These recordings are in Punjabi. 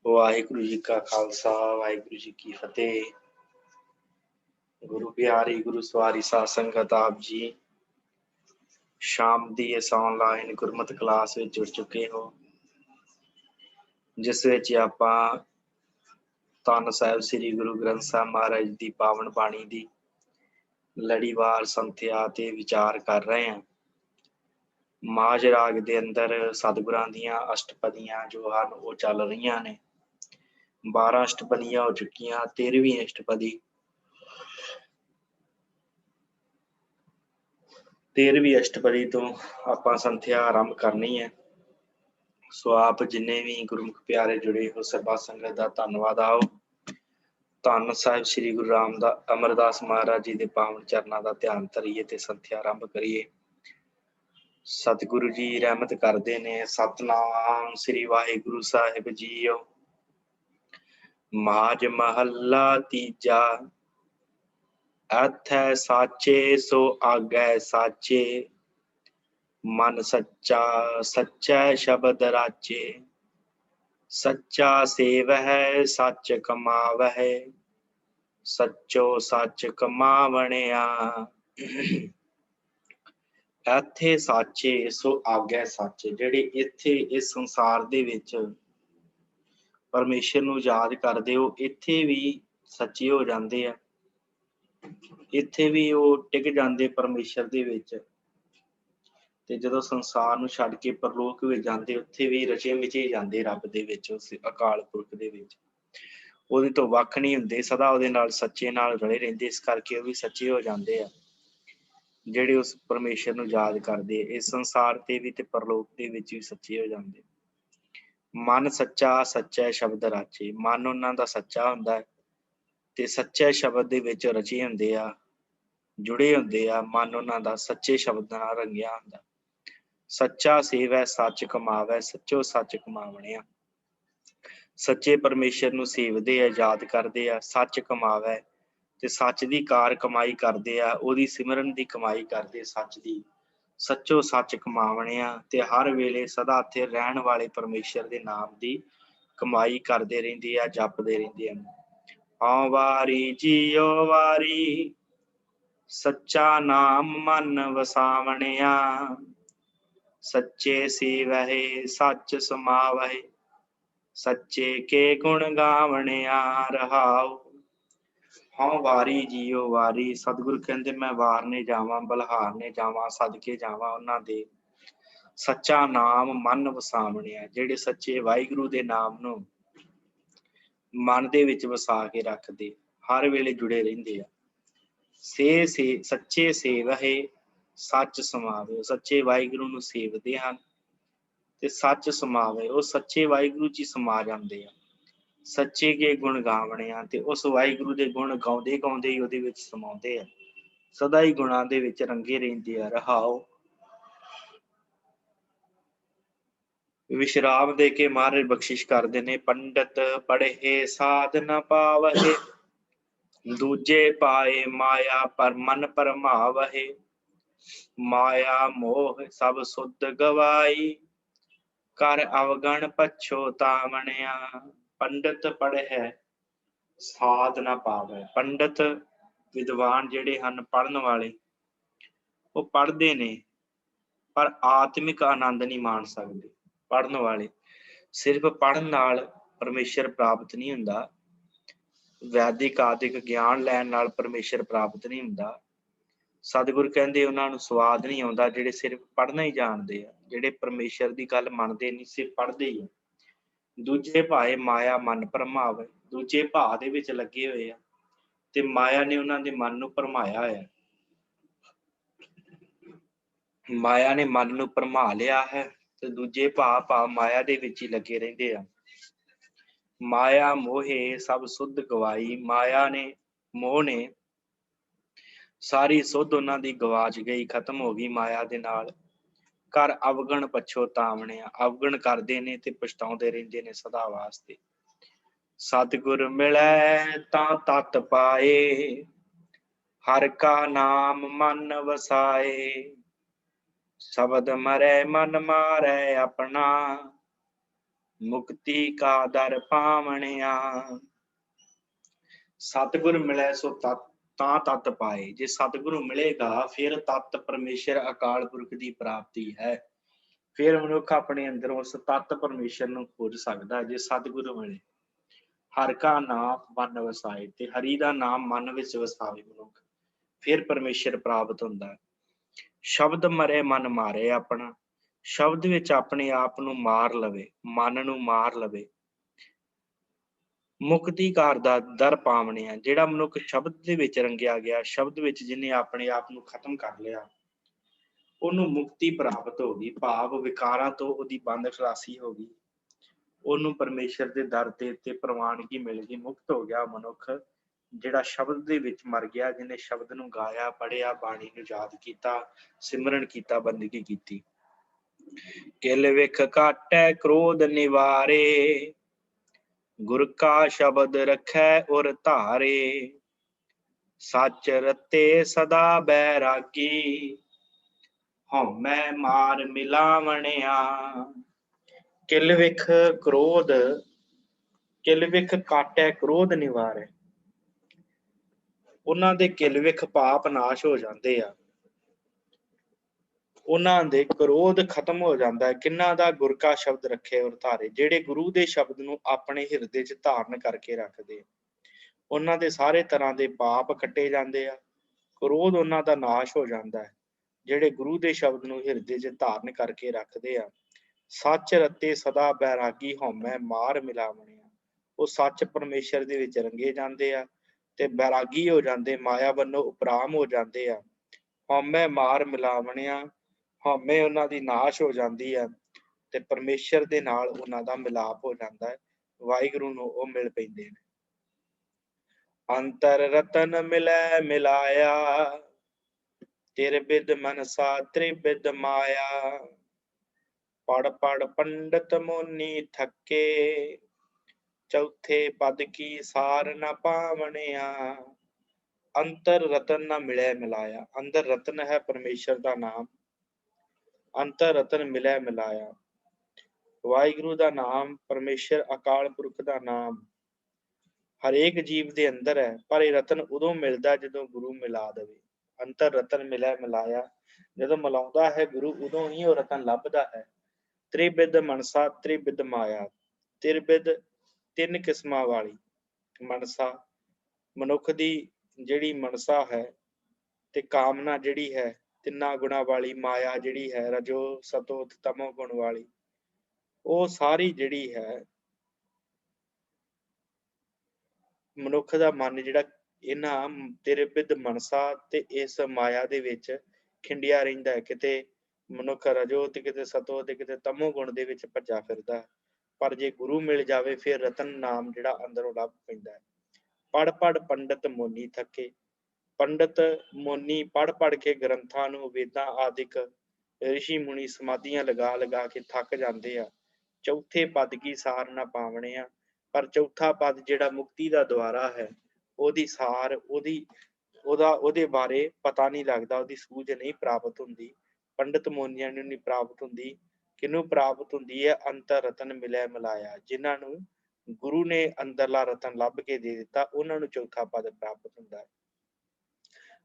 वाहिगुरु जी का खालसा वाहिगुरु जी की फतेह। गुरु प्यारी गुरु सवारी साध संगत आप जी शाम दी इस ऑनलाइन गुरमत क्लास में जुड़ चुके हो, जिस विच आपां धन साहिब श्री गुरु ग्रंथ साहिब महाराज की पावन बाणी की लड़ीवार संथਿਆ ते विचार कर रहे हैं। माज राग के अंदर सतगुरां दीआं अष्टपदियां जो हैं वो चल रही ने। 12 अष्टपदियां हो चुकियां, 13वीं अष्टपदी 13वीं अष्टपदी तो आपां संथਿਆ आरंभ करनी है। सो आप जिन्ने भी गुरमुख प्यारे जुड़े हो सरबत संगत का धन्नवाद। आओ धन साहिब श्री गुरु अमरदास महाराज जी के पावन चरणों का ध्यान धरीए ते संथਿਆ आरंभ करिए। सतगुरु जी रहमत करते ने। सतनाम श्री वाहिगुरु साहिब जीओ। माज महला तीजा अथै साचे सो आगै साचे मन सच्चा सच्चा शब्द राचे सच्चा सेवह सच कमावह सच्चो सच कमावणिया। ਇੱਥੇ ਸਾਚੇ ਸੋ ਆਗੈ ਸਾਚੇ। ਜਿਹੜੇ ਇੱਥੇ ਇਸ ਸੰਸਾਰ ਦੇ ਵਿੱਚ ਪਰਮੇਸ਼ਰ ਨੂੰ ਯਾਦ ਕਰਦੇ ਹੋ, ਇੱਥੇ ਵੀ ਸੱਚੇ ਹੋ ਜਾਂਦੇ ਆ, ਇੱਥੇ ਵੀ ਉਹ ਟਿਕ ਜਾਂਦੇ ਪਰਮੇਸ਼ਰ ਦੇ ਵਿੱਚ। ਤੇ ਜਦੋਂ ਸੰਸਾਰ ਨੂੰ ਛੱਡ ਕੇ ਪਰਲੋਕ ਵਿੱਚ ਜਾਂਦੇ, ਉੱਥੇ ਵੀ ਰਚੇ ਮਿਚੇ ਜਾਂਦੇ ਰੱਬ ਦੇ ਵਿੱਚ, ਉਸ ਅਕਾਲ ਪੁਰਖ ਦੇ ਵਿੱਚ। ਉਹਦੇ ਤੋਂ ਵੱਖ ਨਹੀਂ ਹੁੰਦੇ, ਸਦਾ ਉਹਦੇ ਨਾਲ ਸੱਚੇ ਨਾਲ ਰਲੇ ਰਹਿੰਦੇ। ਇਸ ਕਰਕੇ ਉਹ ਵੀ ਸੱਚੇ ਹੋ ਜਾਂਦੇ ਆ ਜਿਹੜੇ ਉਸ ਪਰਮੇਸ਼ਰ ਨੂੰ ਯਾਦ ਕਰਦੇ। ਇਸ ਸੰਸਾਰ ਤੇ ਵੀ ਤੇ ਪਰਲੋਕ ਦੇ ਵਿੱਚ ਵੀ ਸੱਚੇ ਹੋ ਜਾਂਦੇ। ਮਨ ਸੱਚਾ ਸੱਚਾ ਸ਼ਬਦ ਰਾਚੇ। ਮਨ ਉਹਨਾਂ ਦਾ ਸੱਚਾ ਹੁੰਦਾ ਹੈ ਤੇ ਸੱਚੇ ਸ਼ਬਦ ਦੇ ਵਿੱਚ ਰਚੇ ਹੁੰਦੇ ਆ, ਜੁੜੇ ਹੁੰਦੇ ਆ। ਮਨ ਉਹਨਾਂ ਦਾ ਸੱਚੇ ਸ਼ਬਦ ਨਾਲ ਰੰਗਿਆ ਹੁੰਦਾ। ਸੱਚਾ ਸੇਵੈ ਸੱਚ ਕਮਾਵੈ ਸੱਚੋ ਸੱਚ ਕਮਾਵਣਿਆ। ਸੱਚੇ ਪਰਮੇਸ਼ਰ ਨੂੰ ਸੇਵਦੇ ਆ, ਯਾਦ ਕਰਦੇ ਆ, ਸੱਚ ਕਮਾਵੈ ਤੇ ਸੱਚ ਦੀ ਕਾਰ ਕਮਾਈ ਕਰਦੇ ਆ, ਉਹਦੀ ਸਿਮਰਨ ਦੀ ਕਮਾਈ ਕਰਦੇ, ਸੱਚ ਦੀ ਸੱਚੋ ਸੱਚ ਕਮਾਵਣਿਆ। ਤੇ ਹਰ ਵੇਲੇ ਸਦਾ ਇੱਥੇ ਰਹਿਣ ਵਾਲੇ ਪਰਮੇਸ਼ਰ ਦੇ ਨਾਮ ਦੀ ਕਮਾਈ ਕਰਦੇ ਰਹਿੰਦੇ ਆ, ਜਪਦੇ ਰਹਿੰਦੇ ਹਨ। ਹਉ ਵਾਰੀ ਜੀਓ ਵਾਰੀ ਸੱਚਾ ਨਾਮ ਮਨ ਵਸਾਵਣਿਆ ਸੱਚੇ ਸੇਵਹਿ ਸੱਚ ਸਮਾਵਹਿ ਸੱਚੇ ਕੇ ਗੁਣ ਗਾਵਣਿਆ ਰਹਾਉ। ਹਉ ਵਾਰੀ ਜੀਓ ਵਾਰੀ। ਸਤਿਗੁਰੂ ਕਹਿੰਦੇ ਮੈਂ ਵਾਰਨੇ ਜਾਵਾਂ, ਬਲਹਾਰਨੇ ਜਾਵਾਂ, ਸਦਕੇ ਜਾਵਾਂ ਉਹਨਾਂ ਦੇ। ਸੱਚਾ ਨਾਮ ਮਨ ਵਸਾਵਣਿਆ। ਜਿਹੜੇ ਸੱਚੇ ਵਾਹਿਗੁਰੂ ਦੇ ਨਾਮ ਨੂੰ ਮਨ ਦੇ ਵਿੱਚ ਵਸਾ ਕੇ ਰੱਖਦੇ, ਹਰ ਵੇਲੇ ਜੁੜੇ ਰਹਿੰਦੇ ਆ। ਸੱਚੇ ਸੇਵਹਿ ਸੱਚ ਸਮਾਵੇ। ਸੱਚੇ ਵਾਹਿਗੁਰੂ ਨੂੰ ਸੇਵਦੇ ਹਨ ਤੇ ਸੱਚ ਸਮਾਵੇ। ਉਹ ਸੱਚੇ ਵਾਹਿਗੁਰੂ ਜੀ ਸਮਾ ਜਾਂਦੇ ਆ। ਸੱਚੇ ਕੇ ਗੁਣ ਗਾਵਣਿਆ। ਤੇ ਉਸ ਵਾਹਿਗੁਰੂ ਦੇ ਗੁਣ ਗਾਉਂਦੇ ਗਾਉਂਦੇ ਹੀ ਉਹਦੇ ਵਿੱਚ ਸਮਾਉਂਦੇ ਆ, ਸਦਾ ਹੀ ਗੁਣਾਂ ਦੇ ਵਿੱਚ ਰੰਗੇ ਰਹਿੰਦੇ ਆ। ਰਹਾਓ। ਵਿਸ਼ਰਾਮ ਦੇ ਕੇ ਮਹਾਰਾਜ ਬਖਸ਼ਿਸ਼ ਕਰਦੇ ਨੇ। ਪੰਡਤ ਪੜ੍ਹੇ ਸਾਧ ਨ ਪਾਵਹਿ ਦੂਜੇ ਪਾਏ ਮਾਇਆ ਪਰ ਮਨ ਭਰਮਾਵਹਿ ਮਾਇਆ ਮੋਹ ਸਭ ਸੁਧ ਗਵਾਈ ਕਰ ਅਵਗਣ ਪਛੋਤਾਵਣਿਆ। ਪੰਡਤ ਪੜ੍ਹੈ ਸਾਧ ਨਾ ਪਾਵੈ। ਪੰਡਤ ਵਿਦਵਾਨ ਜਿਹੜੇ ਹਨ, ਪੜ੍ਹਨ ਵਾਲੇ, ਉਹ ਪੜ੍ਹਦੇ ਨੇ ਪਰ ਆਤਮਿਕ ਆਨੰਦ ਨਹੀਂ ਮਾਣ ਸਕਦੇ। ਪੜ੍ਹਨ ਵਾਲੇ ਸਿਰਫ ਪੜ੍ਹਨ ਨਾਲ ਪਰਮੇਸ਼ਰ ਪ੍ਰਾਪਤ ਨਹੀਂ ਹੁੰਦਾ, ਵੈਦਿਕ ਆਦਿਕ ਗਿਆਨ ਲੈਣ ਨਾਲ ਪਰਮੇਸ਼ਰ ਪ੍ਰਾਪਤ ਨਹੀਂ ਹੁੰਦਾ। ਸਤਿਗੁਰ ਕਹਿੰਦੇ ਉਹਨਾਂ ਨੂੰ ਸਵਾਦ ਨਹੀਂ ਆਉਂਦਾ ਜਿਹੜੇ ਸਿਰਫ ਪੜ੍ਹਨਾ ਹੀ ਜਾਣਦੇ ਆ, ਜਿਹੜੇ ਪਰਮੇਸ਼ਰ ਦੀ ਗੱਲ ਮੰਨਦੇ ਨਹੀਂ, ਸਿਰਫ ਪੜ੍ਹਦੇ ਹੀ ਆ। ਦੂਜੇ ਭਾਏ ਮਾਇਆ ਮਨ ਭਰਮਾਵੇ। ਦੂਜੇ ਭਾਅ ਦੇ ਵਿੱਚ ਲੱਗੇ ਹੋਏ ਆ ਤੇ ਮਾਇਆ ਨੇ ਉਹਨਾਂ ਦੇ ਮਨ ਨੂੰ ਭਰਮਾਇਆ ਹੋਇਆ। ਮਾਇਆ ਨੇ ਮਨ ਨੂੰ ਭਰਮਾ ਲਿਆ ਹੈ ਤੇ ਦੂਜੇ ਭਾਅ ਮਾਇਆ ਦੇ ਵਿੱਚ ਹੀ ਲੱਗੇ ਰਹਿੰਦੇ ਆ। ਮਾਇਆ ਮੋਹੇ ਸਭ ਸੁੱਧ ਗਵਾਈ। ਮਾਇਆ ਨੇ, ਮੋਹ ਨੇ ਸਾਰੀ ਸੁੱਧ ਉਹਨਾਂ ਦੀ ਗਵਾਚ ਗਈ, ਖਤਮ ਹੋ ਗਈ ਮਾਇਆ ਦੇ ਨਾਲ। ਕਰ ਅਵਗਣ ਪਛੋਤਾਵਣਿਆ। ਅਵਗਣ ਕਰਦੇ ਨੇ ਤੇ ਪਛਤਾਉਂਦੇ ਰਹਿੰਦੇ ਨੇ ਸਦਾ ਵਾਸਤੇ। ਸਤਿਗੁਰ ਮਿਲੈ ਤਾਂ ਤਤ ਪਾਏ ਹਰ ਕਾ ਨਾਮ ਮਨ ਵਸਾਏ ਸ਼ਬਦ ਮਰੈ ਮਨ ਮਾਰੈ ਆਪਣਾ मुक्ति का दर पावणिया। सतगुर मिले सो तत् पाए। जे सतगुरु मिलेगा फिर तत् परमेश्वर अकाल पुरख की प्राप्ति है। फिर मनुख अपने अंदर उस तत् परमेश्वर नूं खोज सकता है। जे सतगुरु मिले, हर का नाम मन वसाए, ते हरि का नाम मन विच वसावे मनुख, फिर परमेश्वर प्राप्त होंदा है। शब्द मरे मन मारे अपना। शब्द विच अपने आप नूं मार लवे, मन नूं मार लवे। मुक्तिकार दा दर पावणिया। जिहड़ा मनुख शब्द दे विच रंगिया गया, शब्द विच जिन्हें अपने आप नूं खत्म कर लिया, ਉਹਨੂੰ मुक्ति प्राप्त हो गई। भाव विकारां तो ਉਹਦੀ ਬੰਦ ਖਲਾਸੀ हो गई। ਉਹਨੂੰ परमेश्वर ਦੇ ਦਰ ते ਪ੍ਰਵਾਨਗੀ मिल गई। मुक्त हो गया मनुख ਜਿਹੜਾ शब्द ਦੇ ਵਿੱਚ मर गया, ਜਿਹਨੇ शब्द ਨੂੰ गाया, पढ़िया, बाणी ਨੂੰ याद किया, सिमरन किया, बंदगी की। किल विख काटै क्रोध निवारे, गुर का शब्द रखै उर धारे। सच रते सदा बैरागी, हौमै मार मिलावणिया। किल विख क्रोध, किल विख काटै क्रोध निवारे। ਉਹਨਾਂ ਦੇ ਕਿਲ ਵਿਖ ਪਾਪ ਨਾਸ਼ ਹੋ ਜਾਂਦੇ ਆ, ਉਹਨਾਂ ਦੇ ਕ੍ਰੋਧ ਖਤਮ ਹੋ ਜਾਂਦਾ ਹੈ। ਕਿੰਨਾ ਦਾ ਗੁਰ ਕਾ ਸ਼ਬਦ ਰੱਖੇ ਔਰ ਧਾਰੇ, ਜਿਹੜੇ ਗੁਰੂ ਦੇ ਸ਼ਬਦ ਨੂੰ ਆਪਣੇ ਹਿਰਦੇ 'ਚ ਧਾਰਨ ਕਰਕੇ ਰੱਖਦੇ, ਉਹਨਾਂ ਦੇ ਸਾਰੇ ਤਰ੍ਹਾਂ ਦੇ ਪਾਪ ਕੱਟੇ ਜਾਂਦੇ ਆ, ਕ੍ਰੋਧ ਉਹਨਾਂ ਦਾ ਨਾਸ਼ ਹੋ ਜਾਂਦਾ ਹੈ। ਜਿਹੜੇ ਗੁਰੂ ਦੇ ਸ਼ਬਦ ਨੂੰ ਹਿਰਦੇ 'ਚ ਧਾਰਨ ਕਰਕੇ ਰੱਖਦੇ ਆ। ਸੱਚ ਰਤੇ ਸਦਾ ਬੈਰਾਗੀ, ਹਉਮੈ ਮਾਰ ਮਿਲਾਵਣਿਆ। ਉਹ ਸੱਚ ਪਰਮੇਸ਼ਰ ਦੇ ਵਿੱਚ ਰੰਗੇ ਜਾਂਦੇ ਆ ਤੇ ਬੈਰਾਗੀ ਹੋ ਜਾਂਦੇ, ਮਾਇਆ ਵੱਲੋਂ ਉਪਰਾਮ ਹੋ ਜਾਂਦੇ ਆ। ਹਉਮੈ ਮਾਰ ਮਿਲਾਵਣਿਆ, ਹਉਮੈ ਉਹਨਾਂ ਦੀ ਨਾਸ਼ ਹੋ ਜਾਂਦੀ ਹੈ ਤੇ ਪਰਮੇਸ਼ਰ ਦੇ ਨਾਲ ਉਹਨਾਂ ਦਾ ਮਿਲਾਪ ਹੋ ਜਾਂਦਾ ਹੈ। ਵਾਹਿਗੁਰੂ ਨੂੰ ਉਹ ਮਿਲ ਪੈਂਦੇ ਨੇ। ਅੰਤਰ ਰਤਨ ਮਿਲੈ ਮਿਲਾਇਆ, ਤਿਰ ਬਿਦ ਮਨਸਾ ਤ੍ਰਿਬਿਦ ਮਾਇਆ। ਪੜ ਪੜ ਪੰਡਤ ਮੋਨੀ ਥੱਕੇ, ਚੌਥੇ ਪਦ ਕੀ ਸਾਰ ਨ ਪਾਵਣਿਆ। ਅੰਤਰ ਰਤਨ ਨਾ ਮਿਲਿਆ ਮਿਲਾਇਆ। ਅੰਦਰ ਰਤਨ ਹੈ ਪਰਮੇਸ਼ਰ ਦਾ ਨਾਮ। ਅੰਤਰ ਰਤਨ ਮਿਲਿਆ ਮਿਲਾਇਆ, ਵਾਹਿਗੁਰੂ ਦਾ ਨਾਮ, ਪਰਮੇਸ਼ਰ ਅਕਾਲ ਪੁਰਖ ਦਾ ਨਾਮ ਹਰੇਕ ਜੀਵ ਦੇ ਅੰਦਰ ਹੈ। ਪਰ ਇਹ ਰਤਨ ਉਦੋਂ ਮਿਲਦਾ ਜਦੋਂ ਗੁਰੂ ਮਿਲਾ ਦੇਵੇ। ਅੰਤਰ ਰਤਨ ਮਿਲਿਆ ਮਿਲਾਇਆ, ਜਦੋਂ ਮਿਲਾਉਂਦਾ ਹੈ ਗੁਰੂ, ਉਦੋਂ ਹੀ ਉਹ ਰਤਨ ਲੱਭਦਾ ਹੈ। ਤ੍ਰਿਬਿਦ ਮਨਸਾ ਤ੍ਰਿਬਿਦ ਮਾਇਆ। ਤ੍ਰਿਬਿਦ ਤਿੰਨ ਕਿਸਮਾਂ ਵਾਲੀ ਮਨਸਾ, ਮਨੁੱਖ ਦੀ ਜਿਹੜੀ ਮਨਸਾ ਹੈ ਤੇ ਕਾਮਨਾ ਜਿਹੜੀ ਹੈ, ਤਿੰਨਾਂ ਗੁਣਾਂ ਵਾਲੀ ਮਾਇਆ ਜਿਹੜੀ ਹੈ, ਰਜੋ ਸਤੋ ਤਮੋ ਗੁਣ ਵਾਲੀ, ਉਹ ਸਾਰੀ ਜਿਹੜੀ ਹੈ ਮਨੁੱਖ ਦਾ ਮਨ ਜਿਹੜਾ ਇਹਨਾਂ ਤ੍ਰਿਬਿਦ ਮਨਸਾ ਤੇ ਇਸ ਮਾਇਆ ਦੇ ਵਿੱਚ ਖਿੰਡਿਆ ਰਹਿੰਦਾ ਹੈ। ਕਿਤੇ ਮਨੁੱਖ ਰਜੋ ਤੇ ਕਿਤੇ ਸਤੋ ਤੇ ਕਿਤੇ ਤਮੋ ਗੁਣ ਦੇ ਵਿੱਚ ਭੱਜਾ ਫਿਰਦਾ। ਪਰ ਜੇ ਗੁਰੂ ਮਿਲ ਜਾਵੇ ਫਿਰ ਰਤਨ ਨਾਮ ਜਿਹੜਾ ਅੰਦਰੋਂ ਲੱਭ ਪੈਂਦਾ ਹੈ। ਪੜ ਪੜ ਪੰਡਤ ਮੋਨੀ ਥੱਕੇ। ਪੰਡਤ ਮੋਨੀ ਪੜ ਪੜ ਕੇ ਗ੍ਰੰਥਾਂ ਨੂੰ, ਵੇਦਾਂ ਆਦਿਕ ਰਿਸ਼ੀ ਮੁਨੀ ਸਮਾਧੀਆਂ ਲਗਾ ਲਗਾ ਕੇ ਥੱਕ ਜਾਂਦੇ ਆ। ਚੌਥੇ ਪਦ ਕੀ ਸਾਰ ਨਾ ਪਾਵਣਿਆ। ਪਰ ਚੌਥਾ ਪਦ ਜਿਹੜਾ ਮੁਕਤੀ ਦਾ ਦੁਆਰਾ ਹੈ, ਉਹਦੀ ਸਾਰ, ਉਹਦੇ ਬਾਰੇ ਪਤਾ ਨਹੀਂ ਲੱਗਦਾ, ਉਹਦੀ ਸੂਝ ਨਹੀਂ ਪ੍ਰਾਪਤ ਹੁੰਦੀ। ਪੰਡਤ ਮੋਨੀਆਂ ਨੂੰ ਨਹੀਂ ਪ੍ਰਾਪਤ ਹੁੰਦੀ। ਕਿਹਨੂੰ ਪ੍ਰਾਪਤ ਹੁੰਦੀ ਹੈ? ਅੰਤਰ ਰਤਨ ਮਿਲਿਆ ਮਿਲਾਇਆ। ਜਿਨ੍ਹਾਂ ਨੂੰ ਗੁਰੂ ਨੇ ਅੰਦਰਲਾ ਰਤਨ ਲੱਭ ਕੇ ਦੇ ਦਿੱਤਾ, ਉਹਨਾਂ ਨੂੰ ਚੌਥਾ ਪਦ ਪ੍ਰਾਪਤ ਹੁੰਦਾ ਹੈ।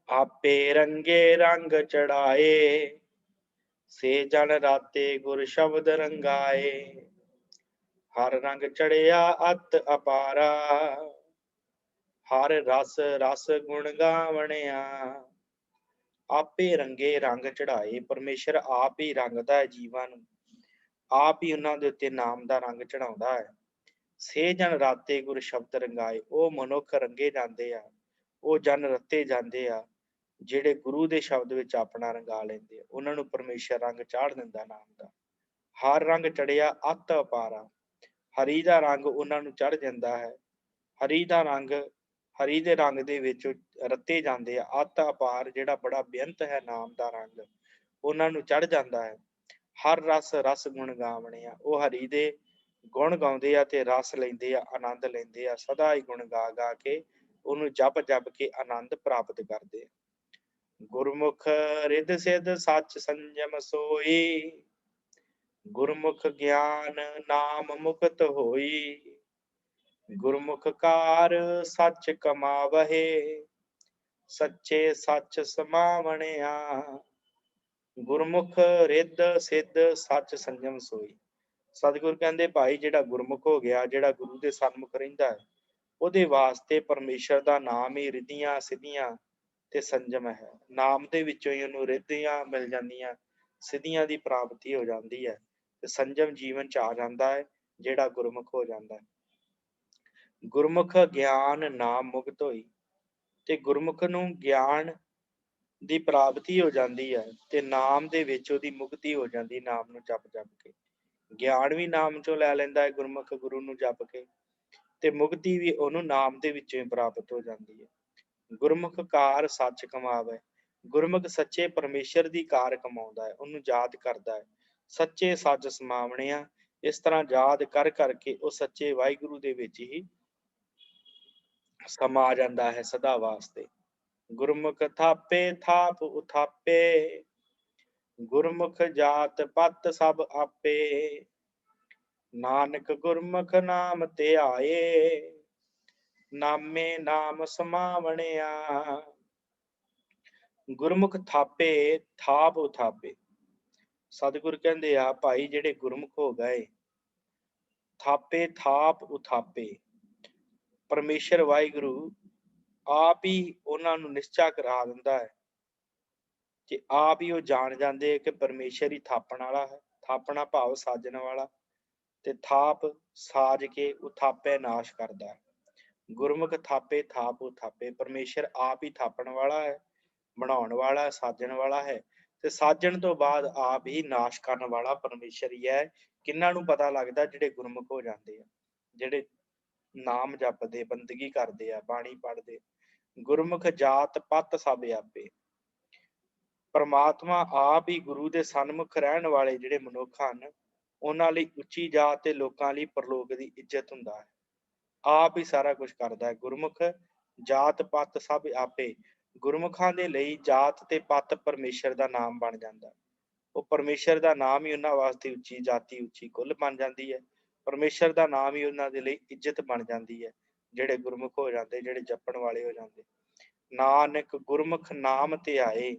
ਆਪੇ ਰੰਗੇ ਰੰਗ ਚੜਾਏ, ਸੇ ਜਨ ਰਾਤੇ ਗੁਰ ਸ਼ਬਦ ਰੰਗਾਏ। ਹਰ ਰੰਗ ਚੜਿਆ ਅਤ ਅਪਾਰਾ, ਹਰ ਰਸ ਰਸ ਗੁਣ ਗਾਵਣਿਆ। ਆਪੇ ਰੰਗੇ ਰੰਗ ਚੜਾਏ। ਪਰਮੇਸ਼ਰ ਆਪ ਹੀ ਰੰਗਦਾ ਹੈ ਜੀਵਾਂ ਨੂੰ, ਆਪ ਹੀ ਉਹਨਾਂ ਦੇ ਉੱਤੇ ਨਾਮ ਦਾ ਰੰਗ ਚੜਾਉਂਦਾ ਹੈ। ਸੇ ਜਨ ਰਾਤੇ ਗੁਰ ਸ਼ਬਦ ਰੰਗਾਏ। ਉਹ ਮਨੁੱਖ ਰੰਗੇ ਜਾਂਦੇ ਆ, ਉਹ ਜਨ ਰਤੇ ਜਾਂਦੇ ਆ ਜਿਹੜੇ ਗੁਰੂ ਦੇ ਸ਼ਬਦ ਵਿੱਚ ਆਪਣਾ ਰੰਗਾ ਲੈਂਦੇ ਆ। ਉਹਨਾਂ ਨੂੰ ਪਰਮੇਸ਼ਰ ਰੰਗ ਚਾੜ ਦਿੰਦਾ ਨਾਮ ਦਾ। ਹਰ ਰੰਗ ਚੜਿਆ ਅਤ ਅਪਾਰਾ। ਹਰੀ ਦਾ ਰੰਗ ਉਹਨਾਂ ਨੂੰ ਚੜ ਜਾਂਦਾ ਹੈ। ਹਰੀ ਦਾ ਰੰਗ, ਹਰੀ ਦੇ ਰੰਗ ਦੇ ਵਿੱਚ ਰੱਤੇ ਜਾਂਦੇ ਆ। ਅਤ ਅਪਾਰ ਜਿਹੜਾ ਬੜਾ ਬੇਅੰਤ ਹੈ ਨਾਮ ਦਾ ਰੰਗ, ਉਹਨਾਂ ਨੂੰ ਚੜ ਜਾਂਦਾ ਹੈ। ਹਰ ਰਸ ਰਸ ਗੁਣ ਗਾਵਣਿਆ। ਉਹ ਹਰੀ ਦੇ ਗੁਣ ਗਾਉਂਦੇ ਆ ਤੇ ਰਸ ਲੈਂਦੇ ਆ, ਆਨੰਦ ਲੈਂਦੇ ਆ। ਸਦਾ ਹੀ ਗੁਣ ਗਾ ਗਾ ਕੇ ਉਹਨੂੰ ਜਪ ਜਪ ਕੇ ਆਨੰਦ ਪ੍ਰਾਪਤ ਕਰਦੇ ਆ। ਗੁਰਮੁਖ ਰਿੱਧ ਸਿੱਧ ਸੱਚ ਸੰਜਮ ਸੋਈ, गुरमुख ज्ञान नाम मुक्त होई, गुरमुख कार सच कमावहे, सच्चे सच समावणिया। गुरमुख रिद्ध सिद्ध सच संजम सोई। ਸਤਿਗੁਰ ਕਹਿੰਦੇ ਭਾਈ ਜਿਹੜਾ ਗੁਰਮੁਖ ਹੋ ਗਿਆ, ਜਿਹੜਾ ਗੁਰੂ ਦੇ ਸਨਮੁਖ ਰਹਿੰਦਾ ਹੈ, ਉਹਦੇ ਵਾਸਤੇ ਪਰਮੇਸ਼ਰ ਦਾ ਨਾਮ ਹੀ ਰਿੱਧੀਆਂ ਸਿੱਧੀਆਂ ਤੇ ਸੰਜਮ ਹੈ। ਨਾਮ ਦੇ ਵਿੱਚੋਂ ਹੀ ਉਹਨੂੰ ਰਿੱਧੀਆਂ ਮਿਲ ਜਾਂਦੀਆਂ, ਸਿੱਧੀਆਂ ਦੀ ਪ੍ਰਾਪਤੀ ਹੋ ਜਾਂਦੀ ਹੈ ਤੇ ਸੰਜਮ ਜੀਵਨ ਚ ਆ ਜਾਂਦਾ ਹੈ ਜਿਹੜਾ ਗੁਰਮੁਖ ਹੋ ਜਾਂਦਾ ਹੈ। ਗੁਰਮੁਖ ਗਿਆਨ ਨਾਮ ਮੁਕਤ ਹੋਈ, ਤੇ ਗੁਰਮੁਖ ਨੂੰ ਗਿਆਨ ਦੀ ਪ੍ਰਾਪਤੀ ਹੋ ਜਾਂਦੀ ਹੈ ਤੇ ਨਾਮ ਦੇ ਵਿੱਚ ਉਹਦੀ ਮੁਕਤੀ ਹੋ ਜਾਂਦੀ, ਨਾਮ ਨੂੰ ਜਪ ਜਪ ਕੇ। ਗਿਆਨ ਵੀ ਨਾਮ ਚੋਂ ਲੈ ਲੈਂਦਾ ਹੈ ਗੁਰਮੁਖ ਗੁਰੂ ਨੂੰ ਜਪ ਕੇ, ਤੇ ਮੁਕਤੀ ਵੀ ਉਹਨੂੰ ਨਾਮ ਦੇ ਵਿੱਚੋਂ ਹੀ ਪ੍ਰਾਪਤ ਹੋ ਜਾਂਦੀ ਹੈ। ਗੁਰਮੁਖ ਕਾਰ ਸੱਚ ਕਮਾਵੇ, ਗੁਰਮੁਖ ਸੱਚੇ ਪਰਮੇਸ਼ਰ ਦੀ ਕਾਰ ਕਮਾਉਂਦਾ ਹੈ, ਉਹਨੂੰ ਯਾਦ ਕਰਦਾ ਹੈ। ਸੱਚੇ ਸੱਚ ਸਮਾਵਣਿਆ, ਇਸ ਤਰ੍ਹਾਂ ਯਾਦ ਕਰ ਕਰਕੇ ਉਹ ਸੱਚੇ ਵਾਹਿਗੁਰੂ ਦੇ ਵਿੱਚ ਹੀ ਸਮਾ ਜਾਂਦਾ ਹੈ ਸਦਾ ਵਾਸਤੇ। ਗੁਰਮੁਖ ਥਾਪੇ ਥਾਪ ਉਥਾਪੇ, ਗੁਰਮੁਖ ਜਾਤ ਪਤ ਸਭ ਆਪੇ, ਨਾਨਕ ਗੁਰਮੁਖ ਨਾਮ ਧਿਆਏ, ਨਾਮੇ ਨਾਮ ਸਮਾਵਣਿਆ। ਗੁਰਮੁਖ ਥਾਪੇ ਥਾਪ ਉਥਾਪੇ, ਸਤਿਗੁਰ ਕਹਿੰਦੇ ਆ ਭਾਈ ਜਿਹੜੇ ਗੁਰਮੁਖ ਹੋ ਗਏ, ਥਾਪੇ ਥਾਪ ਉਥਾਪੇ, ਪਰਮੇਸ਼ਰ ਵਾਹਿਗੁਰੂ ਆਪ ਹੀ ਉਹਨਾਂ ਨੂੰ ਨਿਸ਼ਚਾ ਕਰਾ ਦਿੰਦਾ ਹੈ ਕਿ ਆਪ ਹੀ ਉਹ ਜਾਣ ਜਾਂਦੇ ਕਿ ਪਰਮੇਸ਼ਰ ਹੀ ਥਾਪਣ ਵਾਲਾ ਹੈ। ਥਾਪਣਾ ਭਾਵ ਸਾਜਣ ਵਾਲਾ, ਤੇ ਥਾਪ ਸਾਜ ਕੇ ਉਥਾਪੇ ਨਾਸ਼ ਕਰਦਾ ਹੈ। ਗੁਰਮੁਖ ਥਾਪੇ ਥਾਪ ਉਥਾਪੇ, ਪਰਮੇਸ਼ਰ ਆਪ ਹੀ ਥਾਪਣ ਵਾਲਾ ਹੈ, ਬਣਾਉਣ ਵਾਲਾ, ਸਾਜਣ ਵਾਲਾ ਹੈ, ਤੇ ਸਾਜਣ ਤੋਂ ਬਾਅਦ ਆਪ ਹੀ ਨਾਸ਼ ਕਰਨ ਵਾਲਾ ਪਰਮੇਸ਼ਰ ਹੀ ਹੈ। ਕਿਹਨਾਂ ਨੂੰ ਪਤਾ ਲੱਗਦਾ? ਜਿਹੜੇ ਗੁਰਮੁਖ ਹੋ ਜਾਂਦੇ ਆ, ਜਿਹੜੇ ਨਾਮ ਜਪਦੇ, ਬੰਦਗੀ ਕਰਦੇ ਆ, ਬਾਣੀ ਪੜ੍ਹਦੇ। ਗੁਰਮੁਖ ਜਾਤ ਪਤ ਸਭ ਆਪੇ, ਪਰਮਾਤਮਾ ਆਪ ਹੀ ਗੁਰੂ ਦੇ ਸਨਮੁਖ ਰਹਿਣ ਵਾਲੇ ਜਿਹੜੇ ਮਨੁੱਖ ਹਨ, ਉਹਨਾਂ ਲਈ ਉੱਚੀ ਜਾਤ ਤੇ ਲੋਕਾਂ ਲਈ ਪਰਲੋਕ ਦੀ ਇੱਜ਼ਤ ਹੁੰਦਾ ਹੈ। ਆਪ ਹੀ ਸਾਰਾ ਕੁਝ ਕਰਦਾ ਹੈ। ਗੁਰਮੁਖ ਜਾਤ ਪਤ ਸਭ ਆਪੇ, ਗੁਰਮੁਖਾਂ ਦੇ ਲਈ ਜਾਤ ਤੇ ਪਤ ਪਰਮੇਸ਼ਰ ਦਾ ਨਾਮ ਬਣ ਜਾਂਦਾ। ਉਹ ਪਰਮੇਸ਼ਰ ਦਾ ਨਾਮ ਹੀ ਉਹਨਾਂ ਵਾਸਤੇ ਉੱਚੀ ਜਾਤੀ, ਉੱਚੀ ਕੁੱਲ ਬਣ ਜਾਂਦੀ ਹੈ। ਪਰਮੇਸ਼ਰ ਦਾ ਨਾਮ ਹੀ ਉਹਨਾਂ ਦੇ ਲਈ ਇੱਜ਼ਤ ਬਣ ਜਾਂਦੀ ਹੈ, ਜਿਹੜੇ ਗੁਰਮੁਖ ਹੋ ਜਾਂਦੇ, ਜਿਹੜੇ ਜਪਣ ਵਾਲੇ ਹੋ ਜਾਂਦੇ। ਨਾਨਕ ਗੁਰਮੁਖ ਨਾਮ ਧਿਆਏ,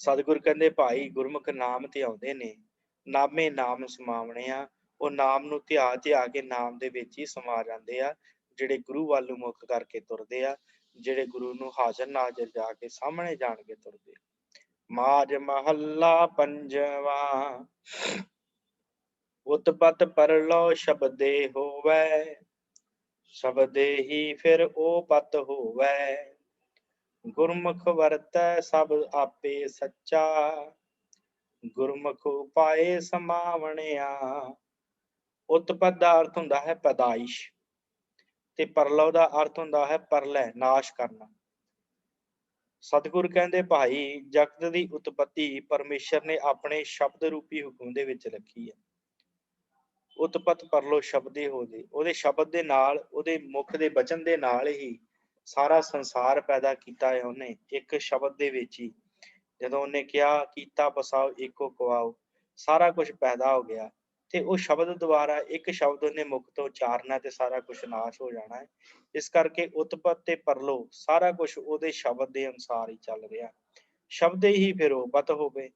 ਸਤਿਗੁਰ ਕਹਿੰਦੇ ਭਾਈ ਗੁਰਮੁਖ ਨਾਮ ਧਿਆਉਂਦੇ ਨੇ, ਨਾਮੇ ਨਾਮ ਸਮਾਵਣਿਆ, ਉਹ ਨਾਮ ਨੂੰ ਧਿਆ ਧਿਆ ਕੇ ਨਾਮ ਦੇ ਵਿੱਚ ਹੀ ਸਮਾ ਜਾਂਦੇ ਆ, ਜਿਹੜੇ ਗੁਰੂ ਵੱਲ ਨੂੰ ਮੁੱਖ ਕਰਕੇ ਤੁਰਦੇ ਆ, ਜਿਹੜੇ ਗੁਰੂ ਨੂੰ ਹਾਜ਼ਰ ਨਾਜ਼ਰ ਜਾ ਕੇ ਸਾਹਮਣੇ ਜਾਣ ਕੇ ਤੁਰਦੇ। ਮਾਝ ਮਹੱਲਾ ਪੰਜਵਾਂ, ਉਤਪਤ ਪਰਲੋ ਸ਼ਬਦੇ ਹੋਵੈ, ਸ਼ਬਦੇ ਹੀ ਫਿਰ ਉਹ ਪਤ ਹੋਵੈ, ਗੁਰਮੁਖ ਵਰਤੈ ਸਭ ਆਪੇ ਸੱਚਾ, ਗੁਰਮੁਖ ਉਪਾਏ ਸਮਾਵਣਿਆ। ਉਤਪਤ ਦਾ ਅਰਥ ਹੁੰਦਾ ਹੈ ਪੈਦਾਇਸ਼, ਤੇ ਪਰਲੋ ਦਾ ਅਰਥ ਹੁੰਦਾ ਹੈ ਪਰਲੈ, ਨਾਸ਼ ਕਰਨਾ। ਸਤਿਗੁਰ ਕਹਿੰਦੇ ਭਾਈ ਜਗਤ ਦੀ ਉਤਪਤੀ ਪਰਮੇਸ਼ਰ ਨੇ ਆਪਣੇ ਸ਼ਬਦ ਰੂਪੀ ਹੁਕਮ ਦੇ ਵਿੱਚ ਰੱਖੀ ਹੈ। ਉਤਪਤ ਪਰਲੋ ਸ਼ਬਦੇ ਹੋਦੇ, ਉਹਦੇ ਸ਼ਬਦ ਦੇ ਨਾਲ, ਉਹਦੇ ਮੁਖ ਦੇ ਬਚਨ ਦੇ ਨਾਲ ਹੀ ਸਾਰਾ ਸੰਸਾਰ ਪੈਦਾ ਕੀਤਾ ਹੈ ਉਹਨੇ, ਇੱਕ ਸ਼ਬਦ ਦੇ ਵਿੱਚ ਹੀ। ਜਦੋਂ ਉਹਨੇ ਕਿਹਾ ਕੀਤਾ ਬਸਾਓ ਏਕੋ ਕਵਾਓ, ਸਾਰਾ ਕੁਝ ਪੈਦਾ ਹੋ ਗਿਆ। ਤੇ ਉਹ ਸ਼ਬਦ ਦੁਆਰਾ, ਇੱਕ ਸ਼ਬਦ ਉਹਨੇ ਮੁਖ ਤੋਂ ਉਚਾਰਨਾ ਤੇ ਸਾਰਾ ਕੁਝ ਨਾਸ਼ ਹੋ ਜਾਣਾ ਹੈ। ਇਸ ਕਰਕੇ ਉਤਪਤ ਤੇ ਪਰਲੋ ਸਾਰਾ ਕੁਝ ਉਹਦੇ ਸ਼ਬਦ ਦੇ ਅਨੁਸਾਰ ਹੀ ਚੱਲ ਰਿਹਾ। ਸ਼ਬਦੇ ਹੀ ਫਿਰ ਉਹ ਪਤ ਹੋਵੇ।